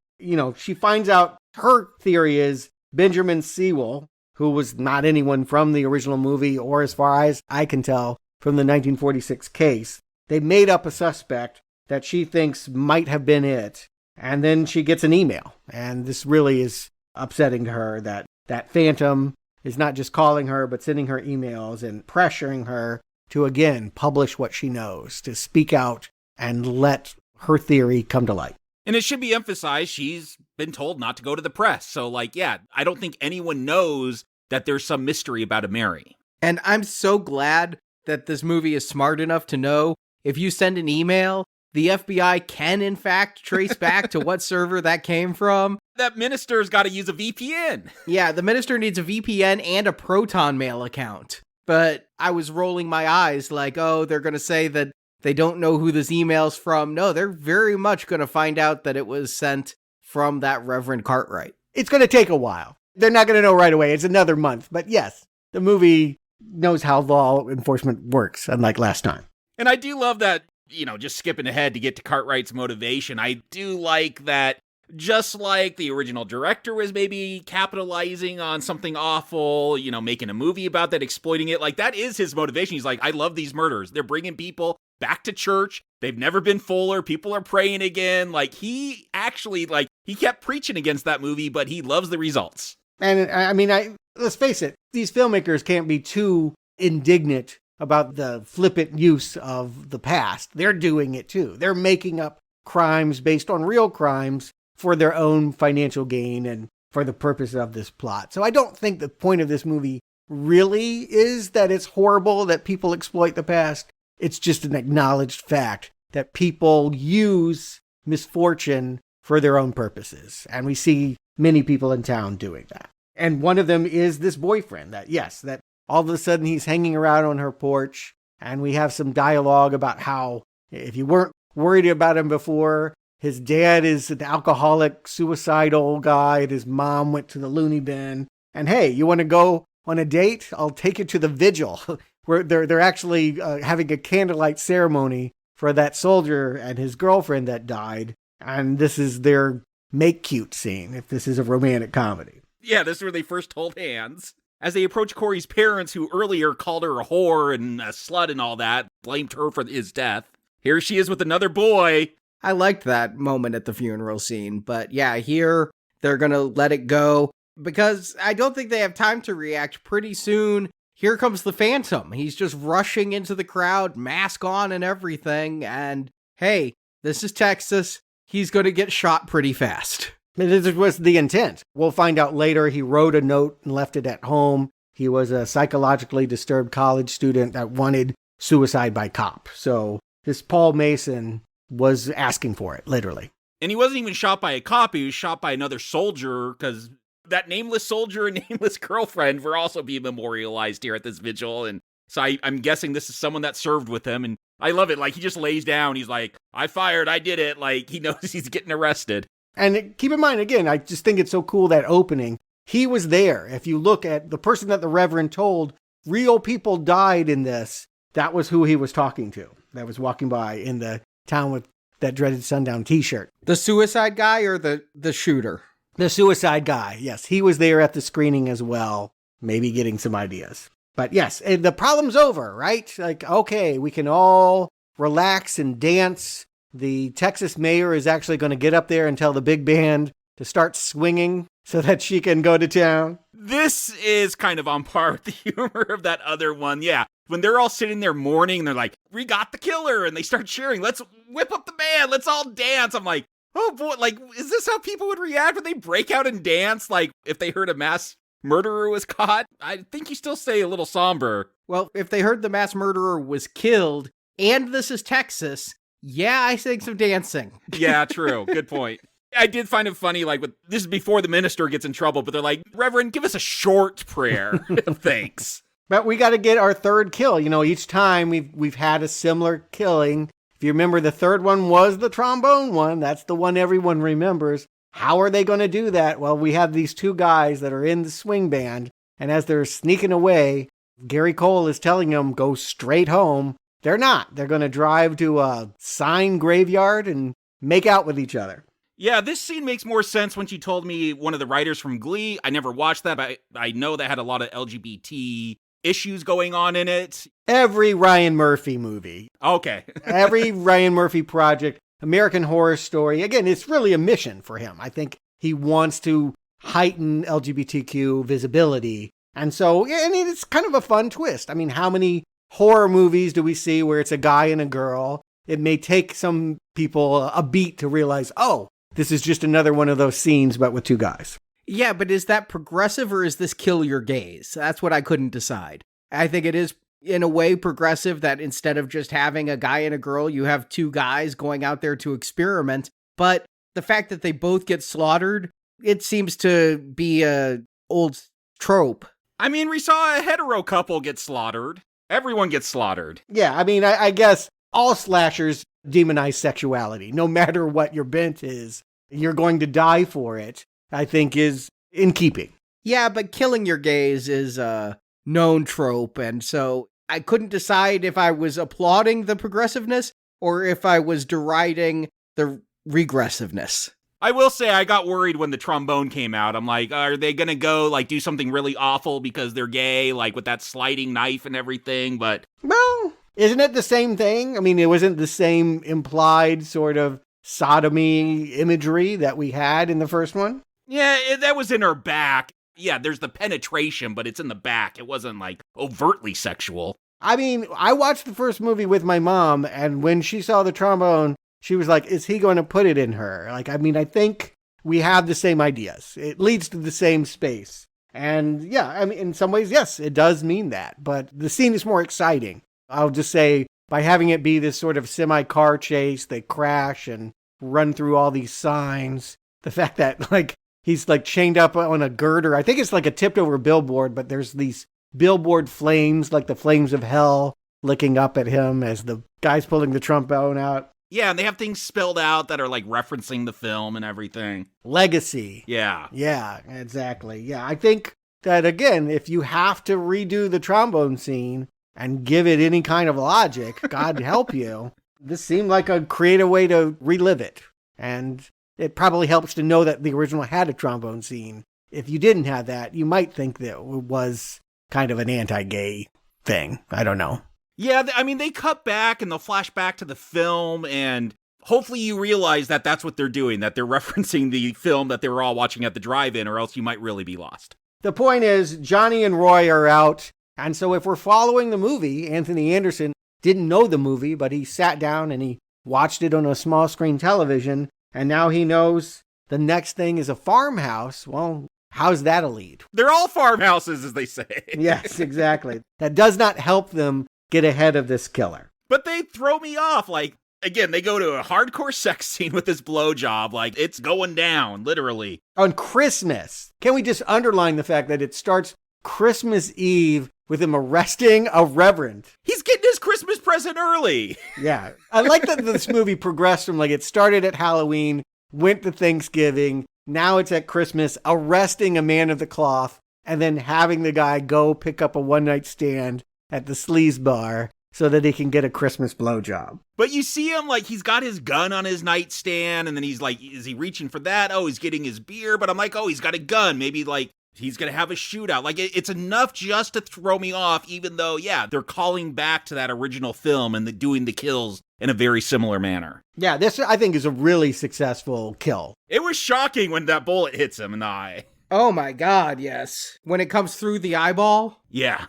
she finds out her theory is Benjamin Sewell, who was not anyone from the original movie or, as far as I can tell, from the 1946 case. They made up a suspect that she thinks might have been it. And then she gets an email. And this really is upsetting to her that Phantom is not just calling her, but sending her emails and pressuring her to, again, publish what she knows, to speak out and let her theory come to light. And it should be emphasized, she's been told not to go to the press. So, I don't think anyone knows that there's some mystery about a Mary. And I'm so glad that this movie is smart enough to know if you send an email, the FBI can, in fact, trace back to what server that came from. That minister's got to use a VPN. Yeah, the minister needs a VPN and a Proton Mail account. But I was rolling my eyes like, oh, they're going to say that they don't know who this email's from. No, they're very much going to find out that it was sent from that Reverend Cartwright. It's going to take a while. They're not going to know right away. It's another month. But yes, the movie knows how law enforcement works, unlike last time. And I do love that, just skipping ahead to get to Cartwright's motivation. I do like that, just like the original director was maybe capitalizing on something awful, making a movie about that, exploiting it. That is his motivation. He's like, I love these murders. They're bringing people back to church. They've never been fuller. People are praying again. He actually, he kept preaching against that movie, but he loves the results. And I mean, let's face it, these filmmakers can't be too indignant about the flippant use of the past. They're doing it too. They're making up crimes based on real crimes for their own financial gain and for the purpose of this plot. So I don't think the point of this movie really is that it's horrible that people exploit the past. It's just an acknowledged fact that people use misfortune for their own purposes. And we see many people in town doing that. And one of them is this boyfriend that all of a sudden he's hanging around on her porch. And we have some dialogue about how if you weren't worried about him before, his dad is an alcoholic, suicidal guy, and his mom went to the loony bin. And hey, you want to go on a date? I'll take you to the vigil where they're actually having a candlelight ceremony for that soldier and his girlfriend that died. And this is their make cute scene, if this is a romantic comedy. Yeah, this is where they first hold hands. As they approach Corey's parents, who earlier called her a whore and a slut and all that, blamed her for his death. Here she is with another boy. I liked that moment at the funeral scene, but yeah, here they're gonna let it go because I don't think they have time to react. Pretty soon, here comes the Phantom. He's just rushing into the crowd, mask on and everything, and hey, this is Texas. He's gonna get shot pretty fast. This was the intent. We'll find out later he wrote a note and left it at home. He was a psychologically disturbed college student that wanted suicide by cop. So this Paul Mason was asking for it, literally. And he wasn't even shot by a cop. He was shot by another soldier, because that nameless soldier and nameless girlfriend were also being memorialized here at this vigil. And so I'm guessing this is someone that served with him. And I love it. He just lays down. He's like, I fired. I did it. He knows he's getting arrested. And keep in mind, again, I just think it's so cool, that opening. He was there. If you look at the person that the Reverend told, real people died in this. That was who he was talking to, that was walking by in the town with that dreaded Sundown t-shirt. The suicide guy or the shooter? The suicide guy, yes. He was there at the screening as well, maybe getting some ideas. But yes, the problem's over, right? Okay, we can all relax and dance. The Texas mayor is actually going to get up there and tell the big band to start swinging so that she can go to town. This is kind of on par with the humor of that other one. Yeah, when they're all sitting there mourning, they're like, we got the killer, and they start cheering. Let's whip up the band. Let's all dance. I'm like, oh boy, is this how people would react when they break out and dance? If they heard a mass murderer was caught? I think you still stay a little somber. Well, if they heard the mass murderer was killed, and this is Texas, Yeah, I sang some dancing. Yeah, true. Good point. I did find it funny, like, this is before the minister gets in trouble, but they're like, Reverend, give us a short prayer. Thanks. But we got to get our third kill. You know, each time we've had a similar killing. If you remember, the third one was the trombone one. That's the one everyone remembers. How are they going to do that? Well, we have these two guys that are in the swing band, and as they're sneaking away, Gary Cole is telling them, go straight home. They're not. They're going to drive to a sign graveyard and make out with each other. Yeah, this scene makes more sense when she told me one of the writers from Glee. I never watched that, but I know that had a lot of LGBT issues going on in it. Every Ryan Murphy movie. Okay. Every Ryan Murphy project, American Horror Story. Again, it's really a mission for him. I think he wants to heighten LGBTQ visibility. And so, yeah, and it's kind of a fun twist. I mean, how many horror movies do we see where it's a guy and a girl? It may take some people a beat to realize, oh, this is just another one of those scenes, but with two guys. Yeah, but is that progressive or is this kill your gaze? That's what I couldn't decide. I think it is, in a way, progressive that instead of just having a guy and a girl, you have two guys going out there to experiment. But the fact that they both get slaughtered, it seems to be a old trope. I mean, we saw a hetero couple get slaughtered. Everyone gets slaughtered. Yeah, I mean, I guess all slashers demonize sexuality. No matter what your bent is, you're going to die for it, I think is in keeping. Yeah, but killing your gaze is a known trope, and so I couldn't decide if I was applauding the progressiveness or if I was deriding the regressiveness. I will say I got worried when the trombone came out. I'm like, are they going to go like do something really awful because they're gay, like with that sliding knife and everything? But well, isn't it the same thing? I mean, it wasn't the same implied sort of sodomy imagery that we had in the first one? Yeah, that was in her back. Yeah, there's the penetration, but it's in the back. It wasn't like overtly sexual. I mean, I watched the first movie with my mom, and when she saw the trombone, she was like, is he going to put it in her? Like, I mean, I think we have the same ideas. It leads to the same space. And yeah, I mean, in some ways, yes, it does mean that. But the scene is more exciting. I'll just say, by having it be this sort of semi-car chase, they crash and run through all these signs. The fact that, like, he's, like, chained up on a girder. I think it's like a tipped-over billboard, but there's these billboard flames, like the flames of hell, licking up at him as the guy's pulling the trombone out. Yeah, and they have things spelled out that are, like, referencing the film and everything. Legacy. Yeah. Yeah, exactly. Yeah, I think that, again, if you have to redo the trombone scene and give it any kind of logic, God help you, this seemed like a creative way to relive it. And it probably helps to know that the original had a trombone scene. If you didn't have that, you might think that it was kind of an anti-gay thing. I don't know. Yeah, I mean, they cut back and they'll flash back to the film, and hopefully you realize that that's what they're doing, that they're referencing the film that they were all watching at the drive-in, or else you might really be lost. The point is, Johnny and Roy are out, and so if we're following the movie, Anthony Anderson didn't know the movie, but he sat down and he watched it on a small screen television, and now he knows the next thing is a farmhouse. Well, how's that a lead? They're all farmhouses, as they say. Yes, exactly. That does not help them get ahead of this killer. But they throw me off. Like, again, they go to a hardcore sex scene with this blowjob. Like, it's going down, literally. On Christmas. Can we just underline the fact that it starts Christmas Eve with him arresting a reverend? He's getting his Christmas present early. Yeah. I like that this movie progressed from, like, it started at Halloween, went to Thanksgiving, now it's at Christmas, arresting a man of the cloth, and then having the guy go pick up a one-night stand at the sleaze bar so that he can get a Christmas blowjob. But you see him, like, he's got his gun on his nightstand, and then he's like, is he reaching for that? Oh, he's getting his beer, but I'm like, oh, he's got a gun. Maybe, like, he's going to have a shootout. Like, it's enough just to throw me off, even though, yeah, they're calling back to that original film and doing the kills in a very similar manner. Yeah, this, I think, is a really successful kill. It was shocking when that bullet hits him in the eye. Oh my God, yes. When it comes through the eyeball? Yeah.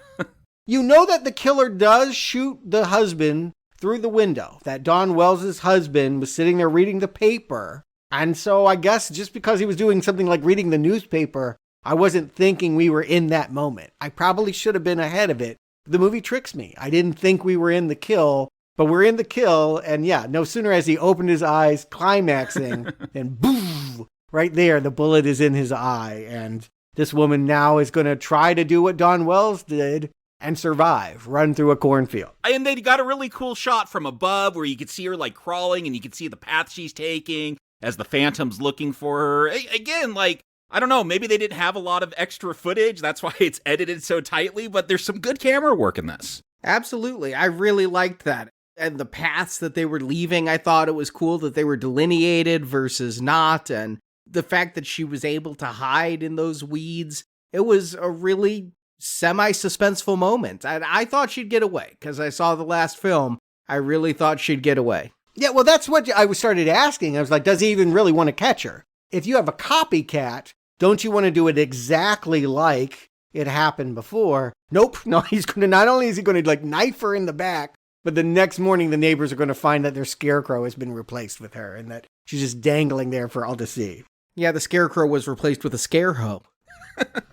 You know that the killer does shoot the husband through the window, that Dawn Wells' husband was sitting there reading the paper. And so I guess just because he was doing something like reading the newspaper, I wasn't thinking we were in that moment. I probably should have been ahead of it. The movie tricks me. I didn't think we were in the kill But we're in the kill, and yeah, no sooner has he opened his eyes, climaxing, than boom, right there, the bullet is in his eye. And this woman now is going to try to do what Dawn Wells did and survive, run through a cornfield. And they got a really cool shot from above where you could see her like crawling and you could see the path she's taking as the Phantom's looking for her. Again, like, I don't know, maybe they didn't have a lot of extra footage. That's why it's edited so tightly, but there's some good camera work in this. Absolutely. I really liked that. And the paths that they were leaving, I thought it was cool that they were delineated versus not. And the fact that she was able to hide in those weeds, it was a really semi-suspenseful moment. And I thought she'd get away because I saw the last film. I really thought she'd get away. Yeah, well, that's what I started asking. I was like, does he even really want to catch her? If you have a copycat, don't you want to do it exactly like it happened before? Nope. No, he's going to, not only is he going to like knife her in the back, but the next morning, the neighbors are going to find that their scarecrow has been replaced with her and that she's just dangling there for all to see. Yeah, the scarecrow was replaced with a scarehoe.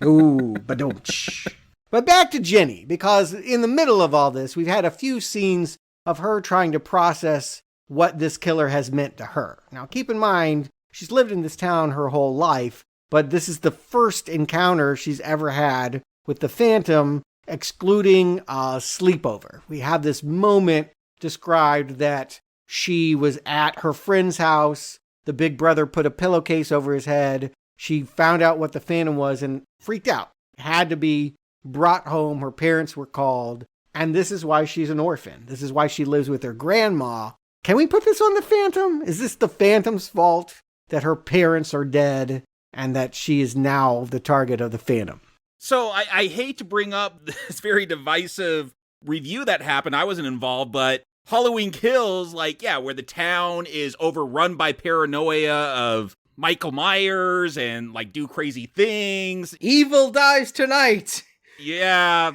Ooh, badooch. But back to Jenny, because in the middle of all this, we've had a few scenes of her trying to process what this killer has meant to her. Now, keep in mind, she's lived in this town her whole life, but this is the first encounter she's ever had with the Phantom, excluding a sleepover. We have this moment described that she was at her friend's house. The big brother put a pillowcase over his head. She found out what the Phantom was and freaked out. Had to be brought home. Her parents were called. And this is why she's an orphan. This is why she lives with her grandma. Can we put this on the Phantom? Is this the Phantom's fault that her parents are dead and that she is now the target of the Phantom? So I hate to bring up this very divisive review that happened. I wasn't involved, but Halloween Kills, like, yeah, where the town is overrun by paranoia of Michael Myers and, like, do crazy things. Evil dies tonight. Yeah,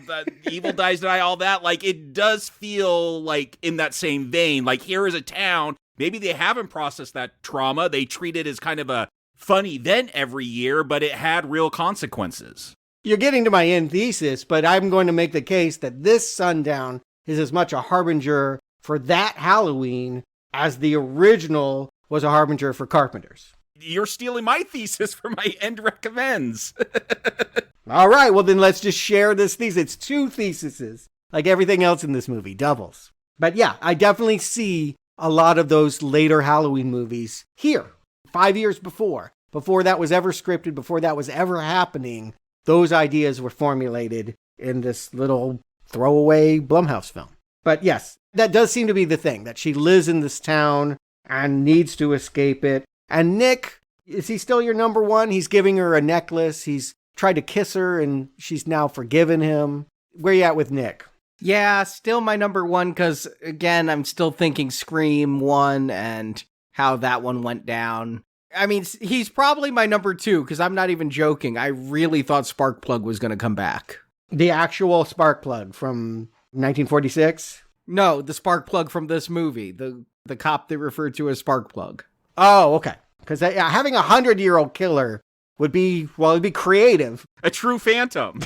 evil dies tonight, all that. Like, it does feel like in that same vein. Like, here is a town. Maybe they haven't processed that trauma. They treat it as kind of a fun event every year, but it had real consequences. You're getting to my end thesis, but I'm going to make the case that this Sundown is as much a harbinger for that Halloween as the original was a harbinger for Carpenter's. You're stealing my thesis for my end recommends. All right, well then let's just share this thesis. It's two theses, like everything else in this movie, doubles. But yeah, I definitely see a lot of those later Halloween movies here, 5 years before that was ever scripted, before that was ever happening. Those ideas were formulated in this little throwaway Blumhouse film. But yes, that does seem to be the thing, that she lives in this town and needs to escape it. And Nick, is he still your number one? He's giving her a necklace. He's tried to kiss her and she's now forgiven him. Where you at with Nick? Yeah, still my number one, because again, I'm still thinking Scream 1 and how that one went down. I mean, he's probably my number two, because I'm not even joking. I really thought Sparkplug was going to come back. The actual Sparkplug from 1946? No, the Sparkplug from this movie. The cop they referred to as Sparkplug. Oh, okay. Because having a 100-year-old killer would be, well, it'd be creative. A true Phantom.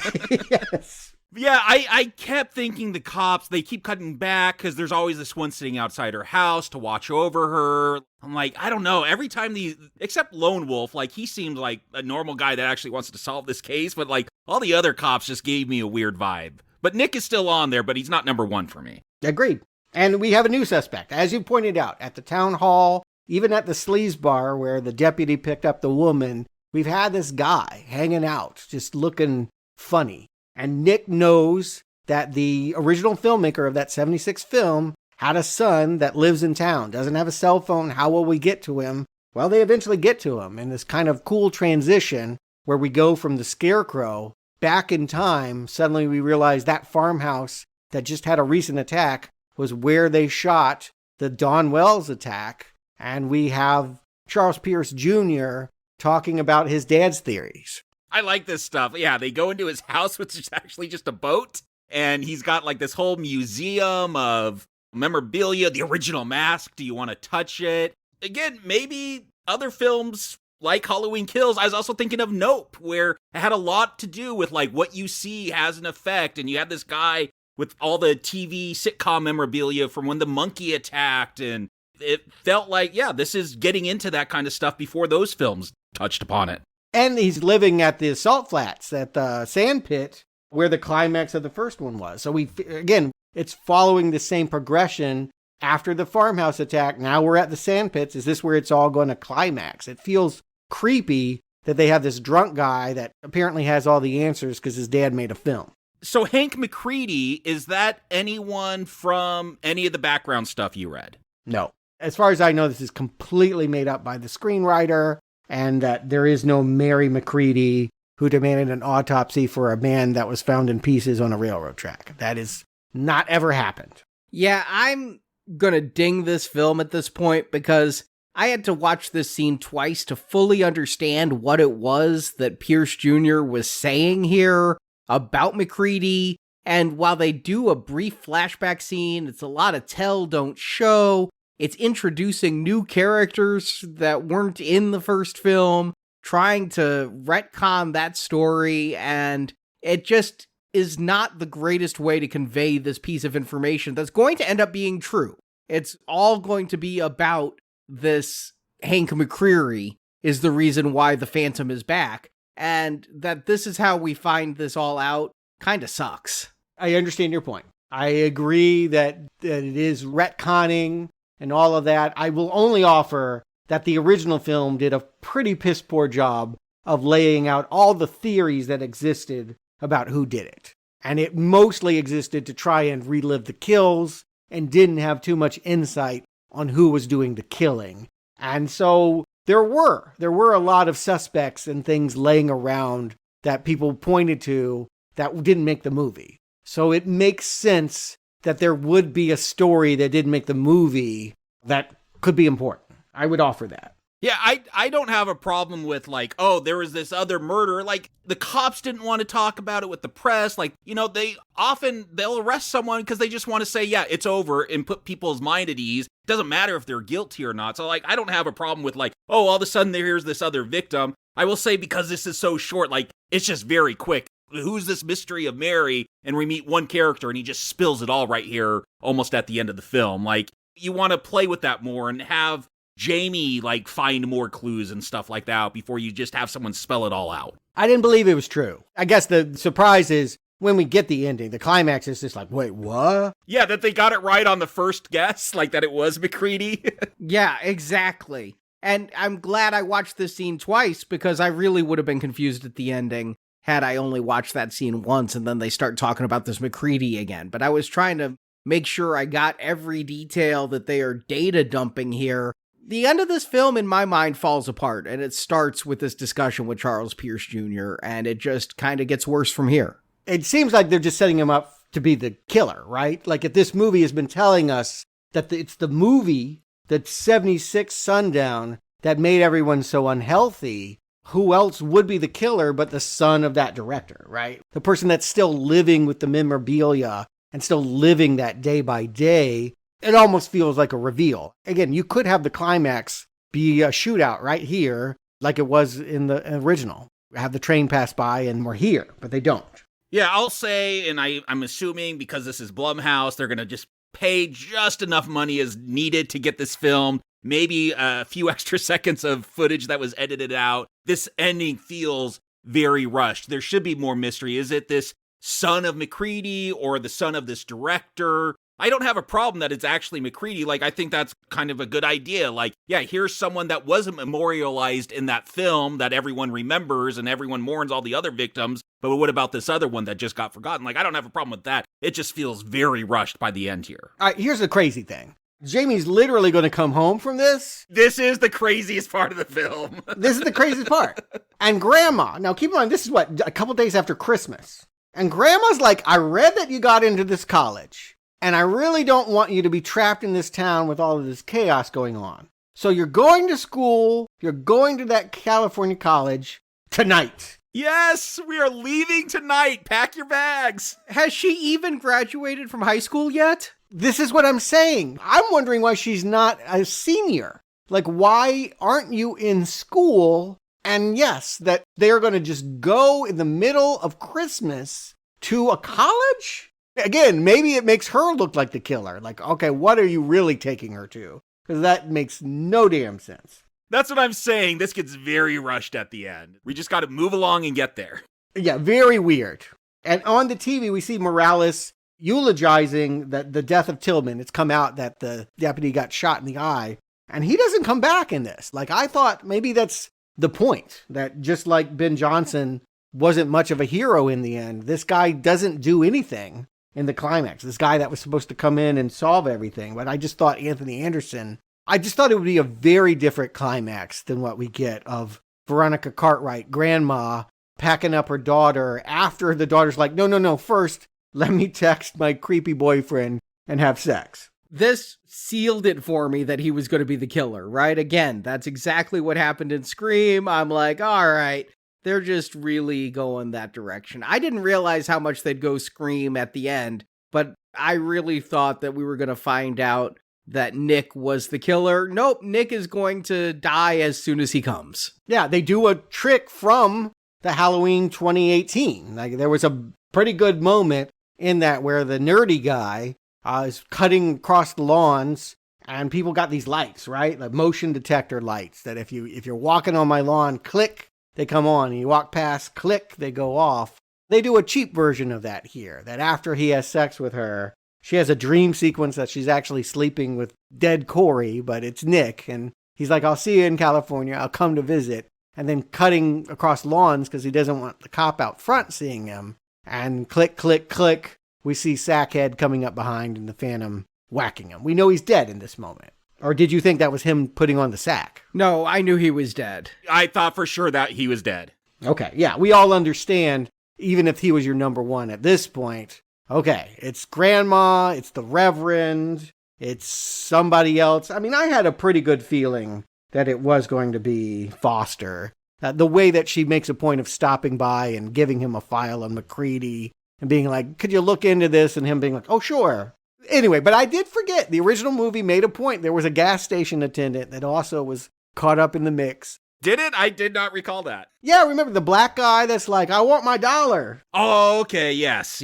Yes. Yeah, I kept thinking the cops, they keep cutting back because there's always this one sitting outside her house to watch over her. I'm like, I don't know. Every time except Lone Wolf, like, he seems like a normal guy that actually wants to solve this case, but like all the other cops just gave me a weird vibe. But Nick is still on there, but he's not number one for me. Agreed. And we have a new suspect, as you pointed out, at the town hall, even at the sleaze bar where the deputy picked up the woman. We've had this guy hanging out, just looking funny. And Nick knows that the original filmmaker of that 76 film had a son that lives in town, doesn't have a cell phone. How will we get to him? Well, they eventually get to him in this kind of cool transition where we go from the Scarecrow back in time. Suddenly we realize that farmhouse that just had a recent attack was where they shot the Dawn Wells attack. And we have Charles Pierce Jr. talking about his dad's theories. I like this stuff. Yeah, they go into his house, which is actually just a boat. And he's got like this whole museum of memorabilia, the original mask. Do you want to touch it? Again, maybe other films like Halloween Kills. I was also thinking of Nope, where it had a lot to do with like what you see has an effect. And you had this guy with all the TV sitcom memorabilia from when the monkey attacked. And it felt like, yeah, this is getting into that kind of stuff before those films touched upon it. And he's living at the salt flats, at the sand pit, where the climax of the first one was. So again, it's following the same progression after the farmhouse attack. Now we're at the sand pits. Is this where it's all going to climax? It feels creepy that they have this drunk guy that apparently has all the answers because his dad made a film. So Hank McCready, is that anyone from any of the background stuff you read? No. As far as I know, this is completely made up by the screenwriter, and that there is no Mary McCready who demanded an autopsy for a man that was found in pieces on a railroad track. That is not ever happened. Yeah, I'm gonna ding this film at this point because I had to watch this scene twice to fully understand what it was that Pierce Jr. was saying here about McCready. And while they do a brief flashback scene, it's a lot of tell, don't show. It's introducing new characters that weren't in the first film, trying to retcon that story, and it just is not the greatest way to convey this piece of information that's going to end up being true. It's all going to be about this Hank McCreary is the reason why the Phantom is back, and that this is how we find this all out kind of sucks. I understand your point. I agree that it is retconning and all of that. I will only offer that the original film did a pretty piss poor job of laying out all the theories that existed about who did it. And it mostly existed to try and relive the kills and didn't have too much insight on who was doing the killing. And so there were a lot of suspects and things laying around that people pointed to that didn't make the movie. So it makes sense that there would be a story that didn't make the movie that could be important. I would offer that. Yeah, I don't have a problem with like, oh, there was this other murder. Like, the cops didn't want to talk about it with the press. Like, you know, they'll arrest someone because they just want to say, yeah, it's over and put people's mind at ease. It doesn't matter if they're guilty or not. So, like, I don't have a problem with like, oh, all of a sudden here's this other victim. I will say, because this is so short, like, it's just very quick. Who's this mystery of Mary? And we meet one character and he just spills it all right here almost at the end of the film. Like, you want to play with that more and have Jamie like find more clues and stuff like that before you just have someone spell it all out. I didn't believe it was true. I guess the surprise is when we get the ending, the climax is just like, wait, what? Yeah, that they got it right on the first guess, like that it was McCready. Yeah, exactly. And I'm glad I watched this scene twice because I really would have been confused at the ending had I only watched that scene once and then they start talking about this McCready again. But I was trying to make sure I got every detail that they are data dumping here. The end of this film, in my mind, falls apart, and it starts with this discussion with Charles Pierce Jr., and it just kind of gets worse from here. It seems like they're just setting him up to be the killer, right? Like, if this movie has been telling us that it's the movie, that 76 Sundown, that made everyone so unhealthy, who else would be the killer but the son of that director, right? The person that's still living with the memorabilia and still living that day by day. It almost feels like a reveal. Again, you could have the climax be a shootout right here, like it was in the original. Have the train pass by and we're here, but they don't. Yeah, I'll say, and I'm assuming because this is Blumhouse, they're going to just pay just enough money as needed to get this filmed. Maybe a few extra seconds of footage that was edited out. This ending feels very rushed. There should be more mystery. Is it this son of McCready or the son of this director? I don't have a problem that it's actually McCready. Like, I think that's kind of a good idea. Like, yeah, here's someone that wasn't memorialized in that film that everyone remembers and everyone mourns all the other victims. But what about this other one that just got forgotten? Like, I don't have a problem with that. It just feels very rushed by the end here. All right, here's the crazy thing. Jamie's literally going to come home from this. This is the craziest part of the film. This is the craziest part. And Grandma, now keep in mind, this is what, a couple days after Christmas. And Grandma's like, I read that you got into this college. And I really don't want you to be trapped in this town with all of this chaos going on. So you're going to school, you're going to that California college tonight. Yes, we are leaving tonight. Pack your bags. Has she even graduated from high school yet? This is what I'm saying. I'm wondering why she's not a senior. Like, why aren't you in school? And yes, that they're going to just go in the middle of Christmas to a college? Again, maybe it makes her look like the killer. Like, okay, what are you really taking her to? Because that makes no damn sense. That's what I'm saying. This gets very rushed at the end. We just got to move along and get there. Yeah, very weird. And on the TV, we see Morales eulogizing the death of Tillman. It's come out that the deputy got shot in the eye, and he doesn't come back in this. Like, I thought maybe that's the point, that just like Ben Johnson wasn't much of a hero in the end, this guy doesn't do anything in the climax. This guy that was supposed to come in and solve everything. But I just thought Anthony Anderson, I just thought it would be a very different climax than what we get of Veronica Cartwright, grandma, packing up her daughter after the daughter's like, no, first, let me text my creepy boyfriend and have sex. This sealed it for me that he was going to be the killer, right? Again, that's exactly what happened in Scream. I'm like, all right, they're just really going that direction. I didn't realize how much they'd go Scream at the end, but I really thought that we were going to find out that Nick was the killer. Nope, Nick is going to die as soon as he comes. Yeah, they do a trick from the Halloween 2018. Like, there was a pretty good moment in that where the nerdy guy is cutting across the lawns, and people got these lights, right? Like motion detector lights that if you're walking on my lawn, click, they come on. And you walk past, click, they go off. They do a cheap version of that here, that after he has sex with her, she has a dream sequence that she's actually sleeping with dead Corey, but it's Nick. And he's like, I'll see you in California. I'll come to visit. And then cutting across lawns because he doesn't want the cop out front seeing him. And click, click, click. We see Sackhead coming up behind and the Phantom whacking him. We know he's dead in this moment. Or did you think that was him putting on the sack? No, I knew he was dead. I thought for sure that he was dead. Okay, yeah, we all understand, even if he was your number one at this point. Okay, it's Grandma, it's the Reverend, it's somebody else. I mean, I had a pretty good feeling that it was going to be Foster. The way that she makes a point of stopping by and giving him a file on McCready and being like, could you look into this? And him being like, oh, sure. Anyway, but I did forget, the original movie made a point. There was a gas station attendant that also was caught up in the mix. Did it? I did not recall that. Yeah, remember the black guy that's like, I want my $1. Oh, okay. Yes.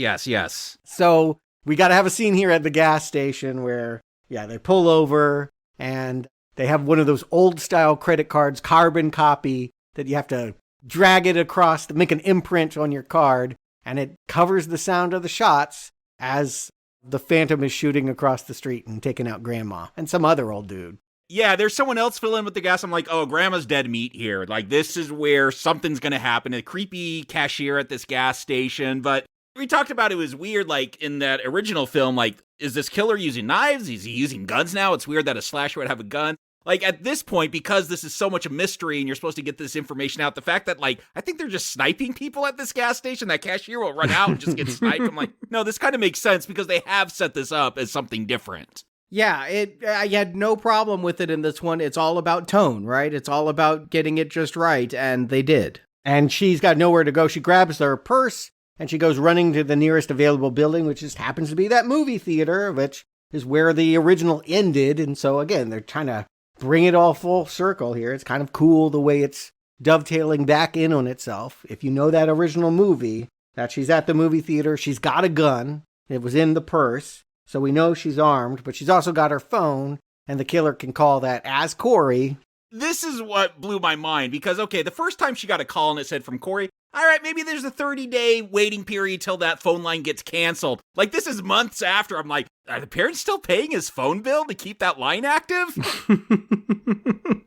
So we got to have a scene here at the gas station where, yeah, they pull over and they have one of those old style credit cards, carbon copy, that you have to drag it across to make an imprint on your card. And it covers the sound of the shots as the Phantom is shooting across the street and taking out Grandma and some other old dude. Yeah, there's someone else filling with the gas. I'm like, oh, Grandma's dead meat here. Like, this is where something's going to happen. A creepy cashier at this gas station. But we talked about it was weird, like, in that original film, like, is this killer using knives? Is he using guns now? It's weird that a slasher would have a gun. Like, at this point, because this is so much a mystery and you're supposed to get this information out, the fact that, like, I think they're just sniping people at this gas station, that cashier will run out and just get sniped. I'm like, no, this kind of makes sense because they have set this up as something different. Yeah, I had no problem with it in this one. It's all about tone, right? It's all about getting it just right, and they did. And she's got nowhere to go. She grabs her purse, and she goes running to the nearest available building, which just happens to be that movie theater, which is where the original ended. And so, again, they're trying to bring it all full circle here. It's kind of cool the way it's dovetailing back in on itself. If you know that original movie, that she's at the movie theater, she's got a gun. It was in the purse. So we know she's armed, but she's also got her phone, and the killer can call that as Corey. This is what blew my mind, because, okay, the first time she got a call and it said from Corey, all right, maybe there's a 30-day waiting period till that phone line gets canceled. Like, this is months after. I'm like, are the parents still paying his phone bill to keep that line active?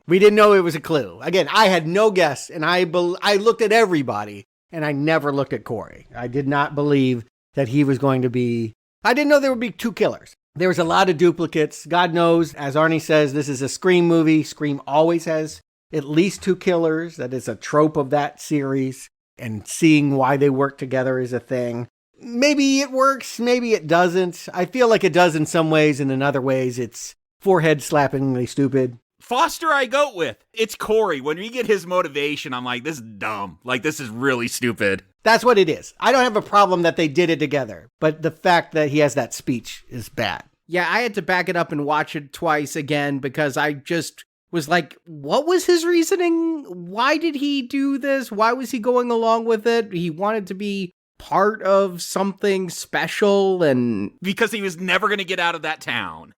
We didn't know it was a clue. Again, I had no guess, and I looked at everybody, and I never looked at Corey. I did not believe that he was going to be... I didn't know there would be two killers. There was a lot of duplicates. God knows, as Arnie says, this is a Scream movie. Scream always has at least two killers. That is a trope of that series. And seeing why they work together is a thing. Maybe it works, maybe it doesn't. I feel like it does in some ways, and in other ways it's forehead-slappingly stupid. Foster I go with. It's Corey. When we get his motivation, I'm like, this is dumb. Like, this is really stupid. That's what it is. I don't have a problem that they did it together, but the fact that he has that speech is bad. Yeah, I had to back it up and watch it twice again because I just was like, what was his reasoning? Why did he do this? Why was he going along with it? He wanted to be part of something special and... Because he was never going to get out of that town.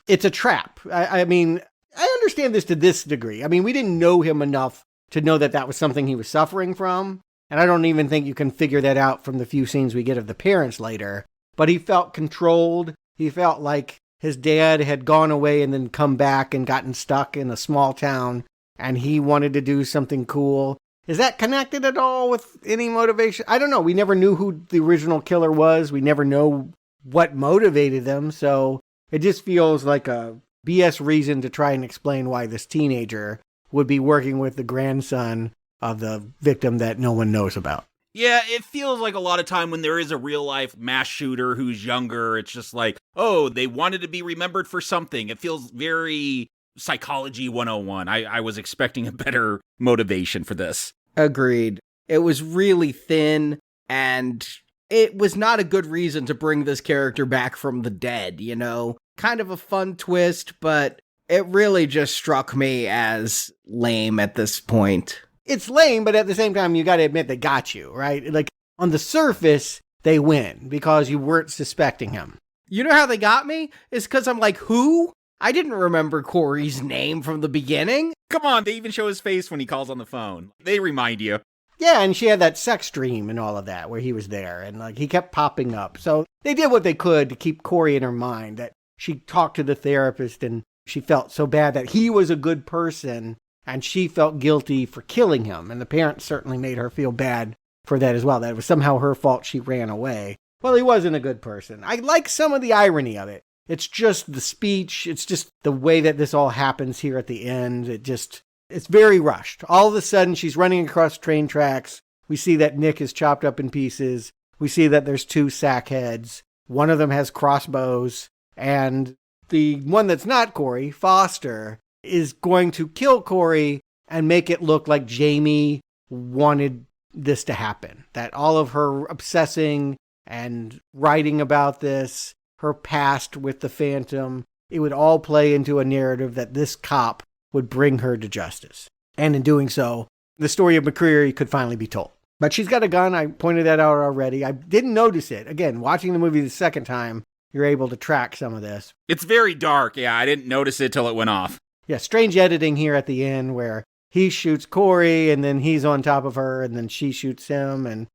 It's a trap. I mean, I understand this to this degree. I mean, we didn't know him enough to know that that was something he was suffering from. And I don't even think you can figure that out from the few scenes we get of the parents later. But he felt controlled. He felt like his dad had gone away and then come back and gotten stuck in a small town. And he wanted to do something cool. Is that connected at all with any motivation? I don't know. We never knew who the original killer was. We never know what motivated them. So it just feels like a BS reason to try and explain why this teenager would be working with the grandson of the victim that no one knows about. Yeah, it feels like a lot of time when there is a real life mass shooter who's younger, it's just like, oh, they wanted to be remembered for something. It feels very psychology 101. I was expecting a better motivation for this. Agreed. It was really thin, and it was not a good reason to bring this character back from the dead, you know? Kind of a fun twist, but it really just struck me as lame at this point. It's lame, but at the same time, you got to admit they got you, right? Like, on the surface, they win because you weren't suspecting him. You know how they got me? It's because I'm like, who? I didn't remember Corey's name from the beginning. Come on, they even show his face when he calls on the phone. They remind you. Yeah, and she had that sex dream and all of that where he was there, and like he kept popping up. So they did what they could to keep Corey in her mind, that she talked to the therapist and she felt so bad that he was a good person and she felt guilty for killing him. And the parents certainly made her feel bad for that as well, that it was somehow her fault she ran away. Well, he wasn't a good person. I like some of the irony of it. It's just the speech. It's just the way that this all happens here at the end. It's very rushed. All of a sudden, she's running across train tracks. We see that Nick is chopped up in pieces. We see that there's 2 sackheads. One of them has crossbows. And the one that's not Corey, Foster, is going to kill Corey and make it look like Jamie wanted this to happen. That all of her obsessing and writing about this, her past with the Phantom, it would all play into a narrative that this cop would bring her to justice. And in doing so, the story of McCreary could finally be told. But she's got a gun. I pointed that out already. I didn't notice it. Again, watching the movie the second time, you're able to track some of this. It's very dark. Yeah, I didn't notice it till it went off. Yeah, strange editing here at the end where he shoots Corey and then he's on top of her and then she shoots him. And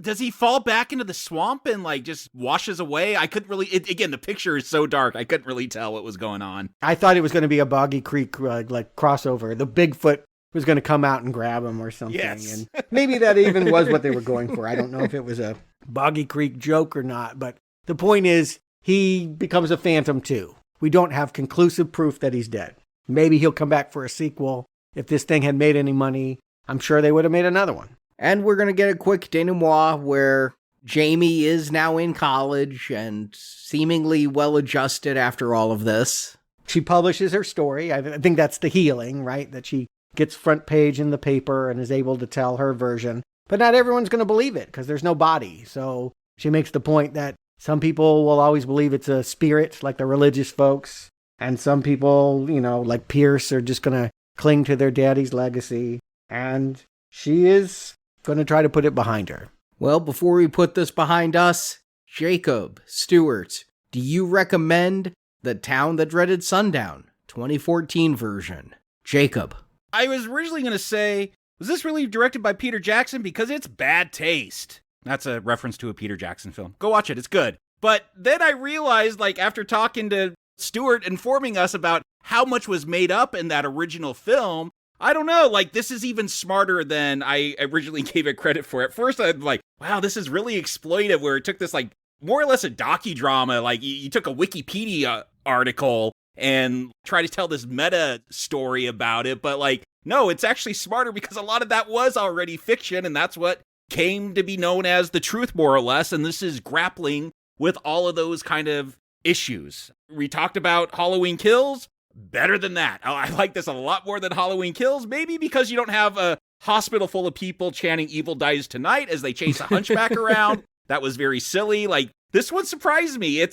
does he fall back into the swamp and like just washes away? I couldn't really, again, the picture is so dark. I couldn't really tell what was going on. I thought it was going to be a Boggy Creek like crossover. The Bigfoot was going to come out and grab him or something. Yes. And maybe that even was what they were going for. I don't know if it was a Boggy Creek joke or not, but the point is he becomes a Phantom too. We don't have conclusive proof that he's dead. Maybe he'll come back for a sequel. If this thing had made any money, I'm sure they would have made another one. And we're going to get a quick denouement where Jamie is now in college and seemingly well-adjusted after all of this. She publishes her story. I think that's the healing, right? That she gets front page in the paper and is able to tell her version. But not everyone's going to believe it because there's no body. So she makes the point that some people will always believe it's a spirit, like the religious folks. And some people, like Pierce, are just going to cling to their daddy's legacy. And she is going to try to put it behind her. Well, before we put this behind us, Jakob, Stuart, do you recommend The Town That Dreaded Sundown, 2014 version? Jakob. I was originally going to say, was this really directed by Peter Jackson? Because it's bad taste. That's a reference to a Peter Jackson film. Go watch it. It's good. But then I realized, after talking to Stuart informing us about how much was made up in that original film, I don't know, this is even smarter than I originally gave it credit for. At first, I'm like, wow, this is really exploitive, where it took this, more or less a docudrama. You took a Wikipedia article and tried to tell this meta story about it. But, no, it's actually smarter because a lot of that was already fiction, and that's what came to be known as the truth, more or less. And this is grappling with all of those kind of issues. We talked about Halloween Kills. Better than that. I like this a lot more than Halloween Kills, maybe because you don't have a hospital full of people chanting "Evil Dies Tonight" as they chase a hunchback around. That was very silly. This one surprised me.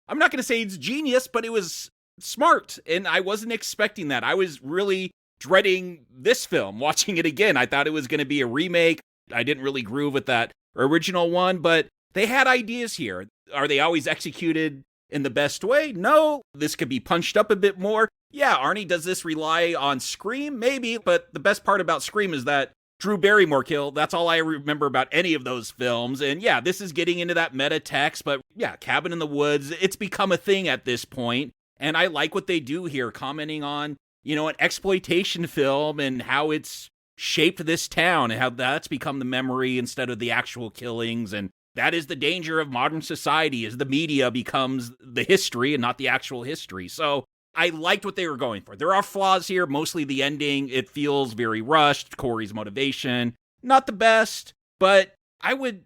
I'm not going to say it's genius, but it was smart, and I wasn't expecting that. I was really dreading this film, watching it again. I thought it was going to be a remake. I didn't really groove with that original one, but they had ideas here. Are they always executed in the best way? No. This could be punched up a bit more. Yeah, Arnie, does this rely on Scream? Maybe, but the best part about Scream is that Drew Barrymore kill, that's all I remember about any of those films. And yeah, this is getting into that meta text, but yeah, Cabin in the Woods, it's become a thing at this point. And I like what they do here, commenting on, an exploitation film and how it's shaped this town and how that's become the memory instead of the actual killings. And that is the danger of modern society, as the media becomes the history and not the actual history. So I liked what they were going for. There are flaws here, mostly the ending. It feels very rushed. Corey's motivation, not the best, but I would,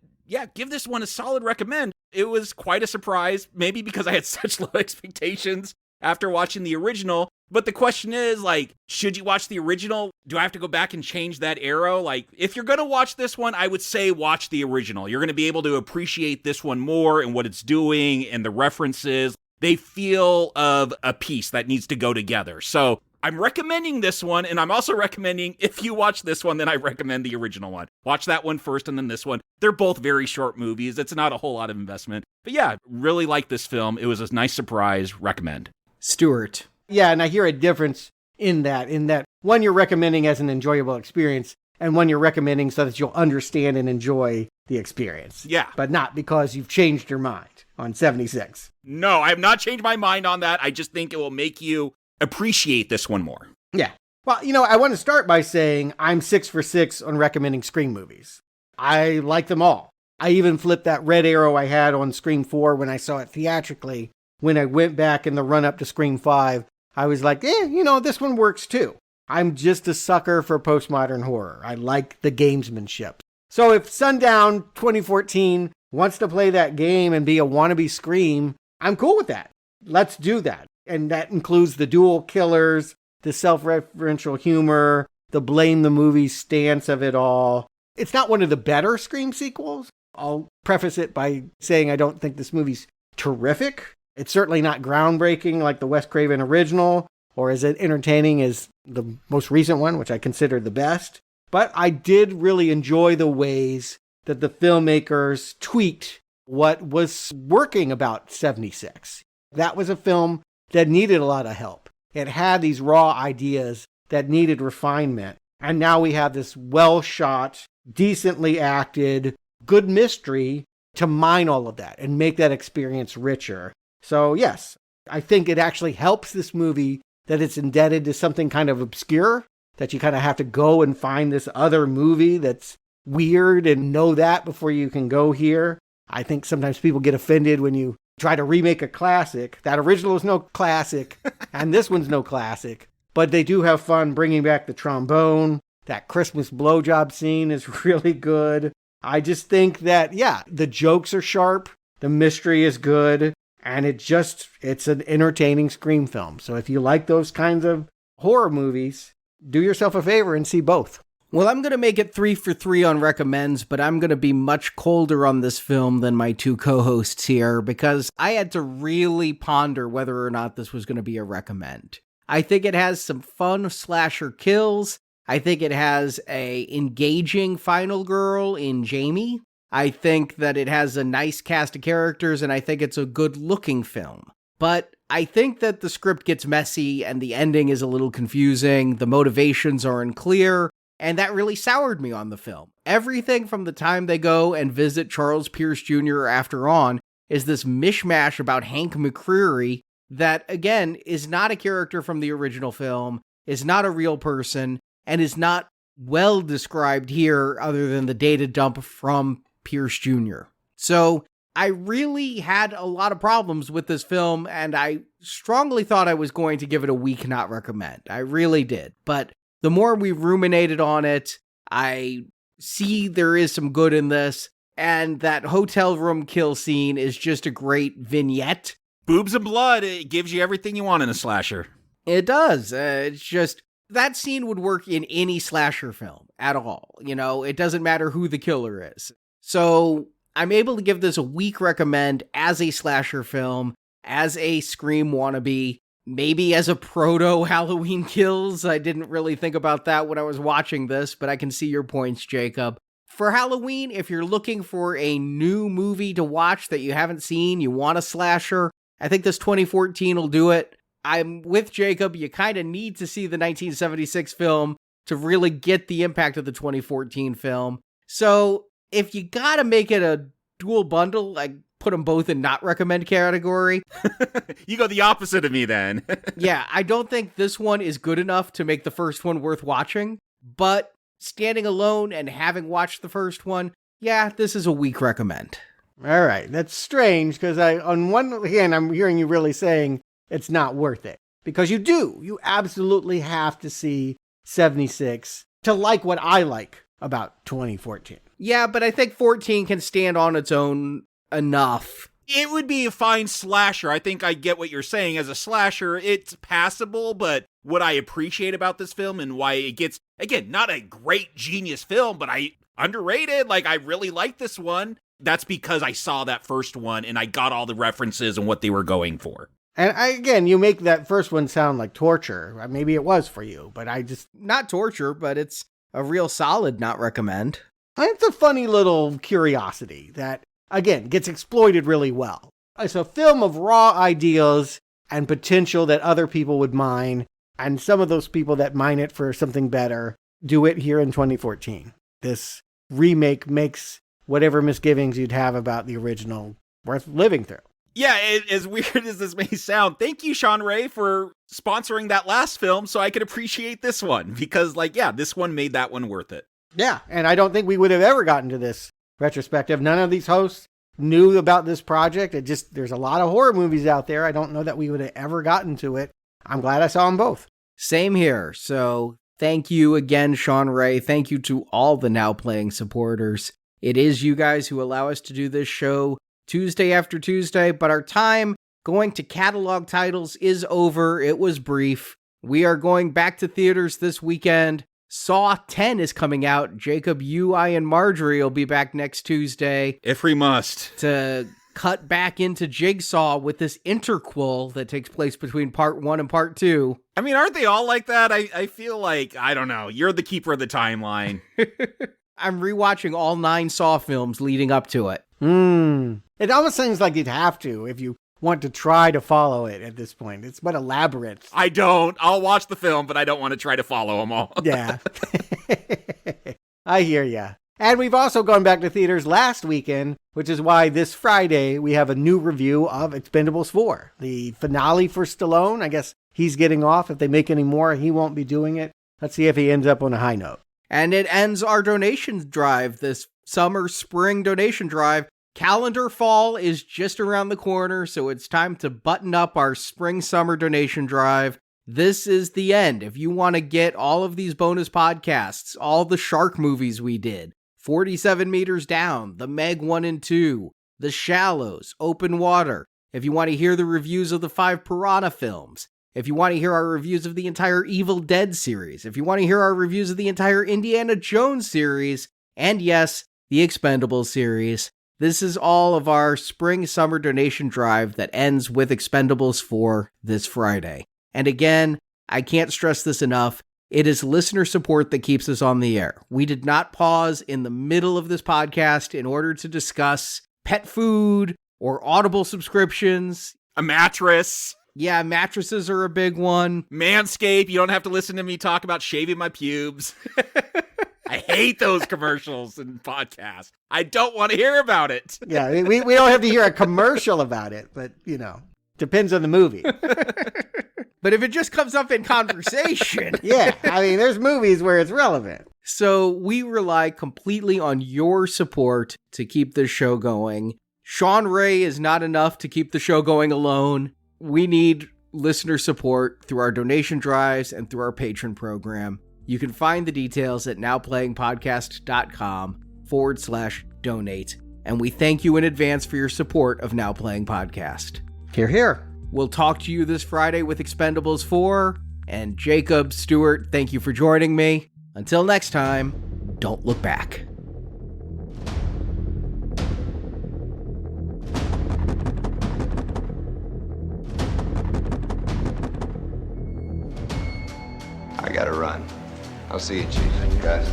give this one a solid recommend. It was quite a surprise, maybe because I had such low expectations after watching the original. But the question is, should you watch the original? Do I have to go back and change that arrow? If you're going to watch this one, I would say watch the original. You're going to be able to appreciate this one more and what it's doing and the references. They feel of a piece that needs to go together. So I'm recommending this one, and I'm also recommending if you watch this one, then I recommend the original one. Watch that one first and then this one. They're both very short movies. It's not a whole lot of investment. But yeah, really like this film. It was a nice surprise. Recommend. Stuart. Yeah, and I hear a difference in that one you're recommending as an enjoyable experience, and one you're recommending so that you'll understand and enjoy the experience. Yeah. But not because you've changed your mind on 76. No, I have not changed my mind on that. I just think it will make you appreciate this one more. Yeah. Well, I want to start by saying I'm 6 for 6 on recommending Scream movies. I like them all. I even flipped that red arrow I had on Scream 4 when I saw it theatrically. When I went back in the run-up to Scream 5, I was like, this one works too. I'm just a sucker for postmodern horror. I like the gamesmanship. So if Sundown 2014 wants to play that game and be a wannabe Scream, I'm cool with that. Let's do that. And that includes the dual killers, the self-referential humor, the blame the movie stance of it all. It's not one of the better Scream sequels. I'll preface it by saying I don't think this movie's terrific. It's certainly not groundbreaking like the Wes Craven original, or as entertaining as the most recent one, which I consider the best. But I did really enjoy the ways that the filmmakers tweaked what was working about 76. That was a film that needed a lot of help. It had these raw ideas that needed refinement. And now we have this well-shot, decently acted, good mystery to mine all of that and make that experience richer. So yes, I think it actually helps this movie that it's indebted to something kind of obscure, that you kind of have to go and find this other movie that's weird and know that before you can go here. I think sometimes people get offended when you try to remake a classic. That original is no classic, and this one's no classic. But they do have fun bringing back the trombone. That Christmas blowjob scene is really good. I just think that, the jokes are sharp, the mystery is good, and it's an entertaining Scream film. So if you like those kinds of horror movies, do yourself a favor and see both. Well, I'm going to make it 3 for 3 on recommends, but I'm going to be much colder on this film than my two co-hosts here because I had to really ponder whether or not this was going to be a recommend. I think it has some fun slasher kills. I think it has a engaging final girl in Jamie. I think that it has a nice cast of characters, and I think it's a good-looking film. But I think that the script gets messy, and the ending is a little confusing, the motivations are unclear, and that really soured me on the film. Everything from the time they go and visit Charles Pierce Jr. after on is this mishmash about Hank McCreary that, again, is not a character from the original film, is not a real person, and is not well described here other than the data dump from Pierce Jr. So I really had a lot of problems with this film, and I strongly thought I was going to give it a weak not recommend. I really did. But the more we ruminated on it, I see there is some good in this, and that hotel room kill scene is just a great vignette. Boobs and blood, it gives you everything you want in a slasher. It does. It's just, that scene would work in any slasher film at all. It doesn't matter who the killer is. So I'm able to give this a weak recommend as a slasher film, as a Scream wannabe, maybe as a proto-Halloween Kills. I didn't really think about that when I was watching this, but I can see your points, Jacob. For Halloween, if you're looking for a new movie to watch that you haven't seen, you want a slasher, I think this 2014 will do it. I'm with Jacob. You kind of need to see the 1976 film to really get the impact of the 2014 film. So if you gotta make it a dual bundle, like put them both in not recommend category. You go the opposite of me then. Yeah, I don't think this one is good enough to make the first one worth watching, but standing alone and having watched the first one, yeah, this is a weak recommend. All right, that's strange because on one hand, I'm hearing you really saying it's not worth it because you absolutely have to see 76 to like what I like about 2014. Yeah, but I think 14 can stand on its own enough. It would be a fine slasher. I think I get what you're saying. As a slasher, it's passable, but what I appreciate about this film and why it gets, again, not a great genius film, but underrated. Like, I really like this one. That's because I saw that first one and I got all the references and what they were going for. And again, you make that first one sound like torture. Maybe it was for you, but not torture, but it's a real solid not recommend. It's a funny little curiosity that, again, gets exploited really well. It's a film of raw ideas and potential that other people would mine, and some of those people that mine it for something better do it here in 2014. This remake makes whatever misgivings you'd have about the original worth living through. Yeah, as weird as this may sound, thank you, Sean Ray, for sponsoring that last film so I could appreciate this one. Because, this one made that one worth it. Yeah, and I don't think we would have ever gotten to this retrospective. None of these hosts knew about this project. There's a lot of horror movies out there. I don't know that we would have ever gotten to it. I'm glad I saw them both. Same here. So thank you again, Sean Ray. Thank you to all the Now Playing supporters. It is you guys who allow us to do this show Tuesday after Tuesday, but our time going to catalog titles is over. It was brief. We are going back to theaters this weekend. Saw 10 is coming out. Jacob, you, I, and Marjorie will be back next Tuesday. If we must. To cut back into Jigsaw with this interquel that takes place between part 1 and part 2. I mean, aren't they all like that? I feel like, I don't know, you're the keeper of the timeline. I'm rewatching all 9 Saw films leading up to it. It almost seems like you'd have to if you want to try to follow it at this point. It's but a labyrinth. I don't. I'll watch the film, but I don't want to try to follow them all. Yeah. I hear ya. And we've also gone back to theaters last weekend, which is why this Friday we have a new review of Expendables 4, the finale for Stallone. I guess he's getting off. If they make any more, he won't be doing it. Let's see if he ends up on a high note. And it ends our donation drive, this spring donation drive. Calendar fall is just around the corner, so it's time to button up our spring-summer donation drive. This is the end. If you want to get all of these bonus podcasts, all the shark movies we did, 47 Meters Down, The Meg 1 and 2, The Shallows, Open Water, if you want to hear the reviews of the 5 Piranha films, if you want to hear our reviews of the entire Evil Dead series, if you want to hear our reviews of the entire Indiana Jones series, and yes, the Expendables series, this is all of our spring-summer donation drive that ends with Expendables 4 this Friday. And again, I can't stress this enough, it is listener support that keeps us on the air. We did not pause in the middle of this podcast in order to discuss pet food or Audible subscriptions. A mattress. Yeah, mattresses are a big one. Manscaped, you don't have to listen to me talk about shaving my pubes. I hate those commercials and podcasts. I don't want to hear about it. Yeah, we don't have to hear a commercial about it, but, depends on the movie. But if it just comes up in conversation. Yeah, I mean, there's movies where it's relevant. So we rely completely on your support to keep this show going. Sean Ray is not enough to keep the show going alone. We need listener support through our donation drives and through our patron program. You can find the details at nowplayingpodcast.com/donate. And we thank you in advance for your support of Now Playing Podcast. Hear, hear. We'll talk to you this Friday with Expendables 4. And Jacob, Stuart, thank you for joining me. Until next time, don't look back. I gotta run. I'll see you, Chief. Guys.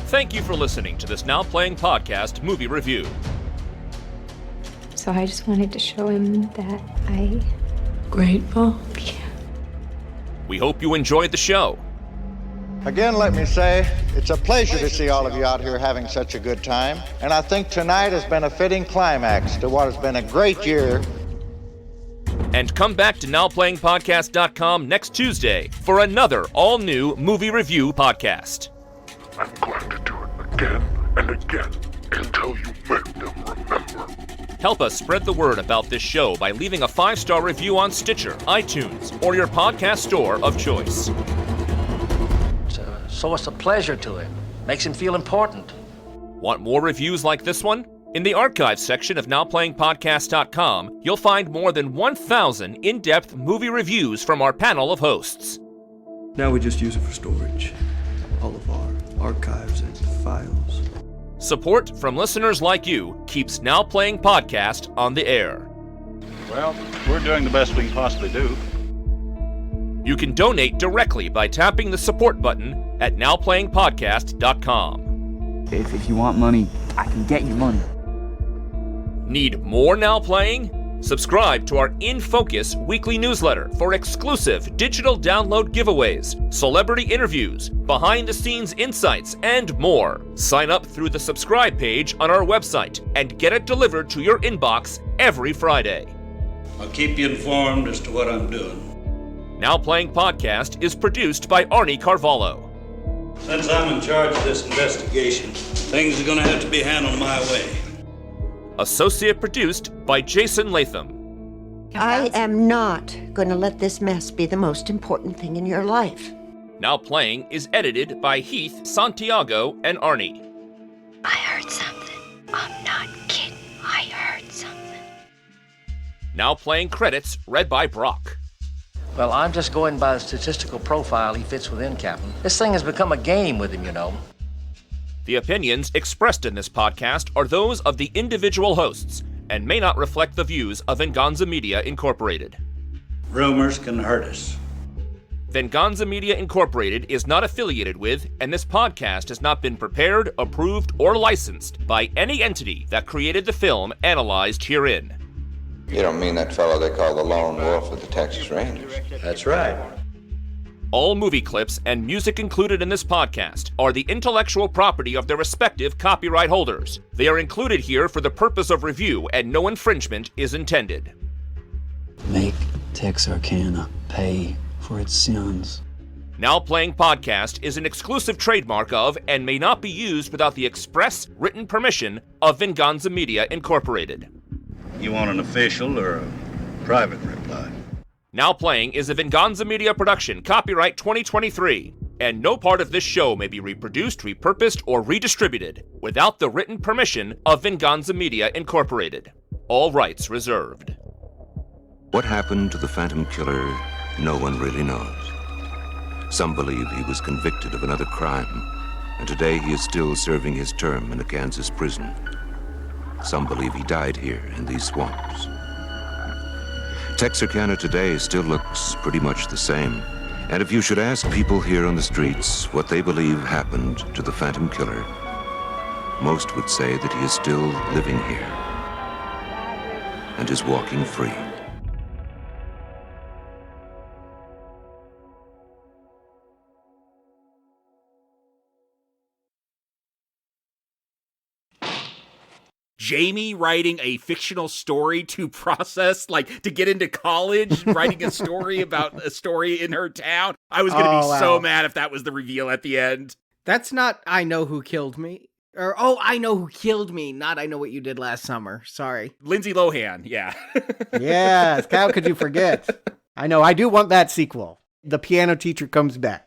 Thank you for listening to this Now Playing Podcast movie review. So I just wanted to show him that I'm grateful. Yeah. We hope you enjoyed the show. Again, let me say, it's a pleasure to see all of you out here having such a good time. And I think tonight has been a fitting climax to what has been a great year. And come back to NowPlayingPodcast.com next Tuesday for another all-new movie review podcast. I'm going to do it again and again until you make them remember. Help us spread the word about this show by leaving a 5-star review on Stitcher, iTunes, or your podcast store of choice. It's a source of pleasure to him. Makes him feel important. Want more reviews like this one? In the archives section of NowPlayingPodcast.com, you'll find more than 1,000 in-depth movie reviews from our panel of hosts. Now we just use it for storage. All of our archives and files. Support from listeners like you keeps Now Playing Podcast on the air. Well, we're doing the best we can possibly do. You can donate directly by tapping the support button at NowPlayingPodcast.com. If you want money, I can get you money. Need more Now Playing? Subscribe to our In Focus weekly newsletter for exclusive digital download giveaways, celebrity interviews, behind-the-scenes insights, and more. Sign up through the subscribe page on our website and get it delivered to your inbox every Friday. I'll keep you informed as to what I'm doing. Now Playing Podcast is produced by Arnie Carvalho. Since I'm in charge of this investigation, things are going to have to be handled my way. Associate produced by Jason Latham. I am not going to let this mess be the most important thing in your life. Now Playing is edited by Heath, Santiago, and Arnie. I heard something. I'm not kidding. I heard something. Now Playing credits read by Brock. Well, I'm just going by the statistical profile he fits within, Captain. This thing has become a game with him, you know. The opinions expressed in this podcast are those of the individual hosts and may not reflect the views of Venganza Media Incorporated. Rumors can hurt us. Venganza Media Incorporated is not affiliated with, and this podcast has not been prepared, approved, or licensed by any entity that created the film analyzed herein. You don't mean that fellow they call the Lone Wolf of the Texas Rangers? That's right. All movie clips and music included in this podcast are the intellectual property of their respective copyright holders. They are included here for the purpose of review and no infringement is intended. Make Texarkana pay for its sins. Now Playing Podcast is an exclusive trademark of and may not be used without the express written permission of Venganza Media Incorporated. You want an official or a private reply? Now Playing is a Venganza Media production, copyright 2023, and no part of this show may be reproduced, repurposed, or redistributed without the written permission of Venganza Media Incorporated. All rights reserved. What happened to the Phantom Killer, no one really knows. Some believe he was convicted of another crime, and today he is still serving his term in a Kansas prison. Some believe he died here in these swamps. Texarkana today still looks pretty much the same. And if you should ask people here on the streets what they believe happened to the Phantom Killer, most would say that he is still living here and is walking free. Jamie writing a fictional story to process, like, to get into college, writing a story about a story in her town. I was going to be so mad if that was the reveal at the end. That's not I Know Who Killed Me. Or, I Know Who Killed Me, not I Know What You Did Last Summer. Sorry. Lindsay Lohan, yeah. Yes, how could you forget? I know, I do want that sequel. The piano teacher comes back.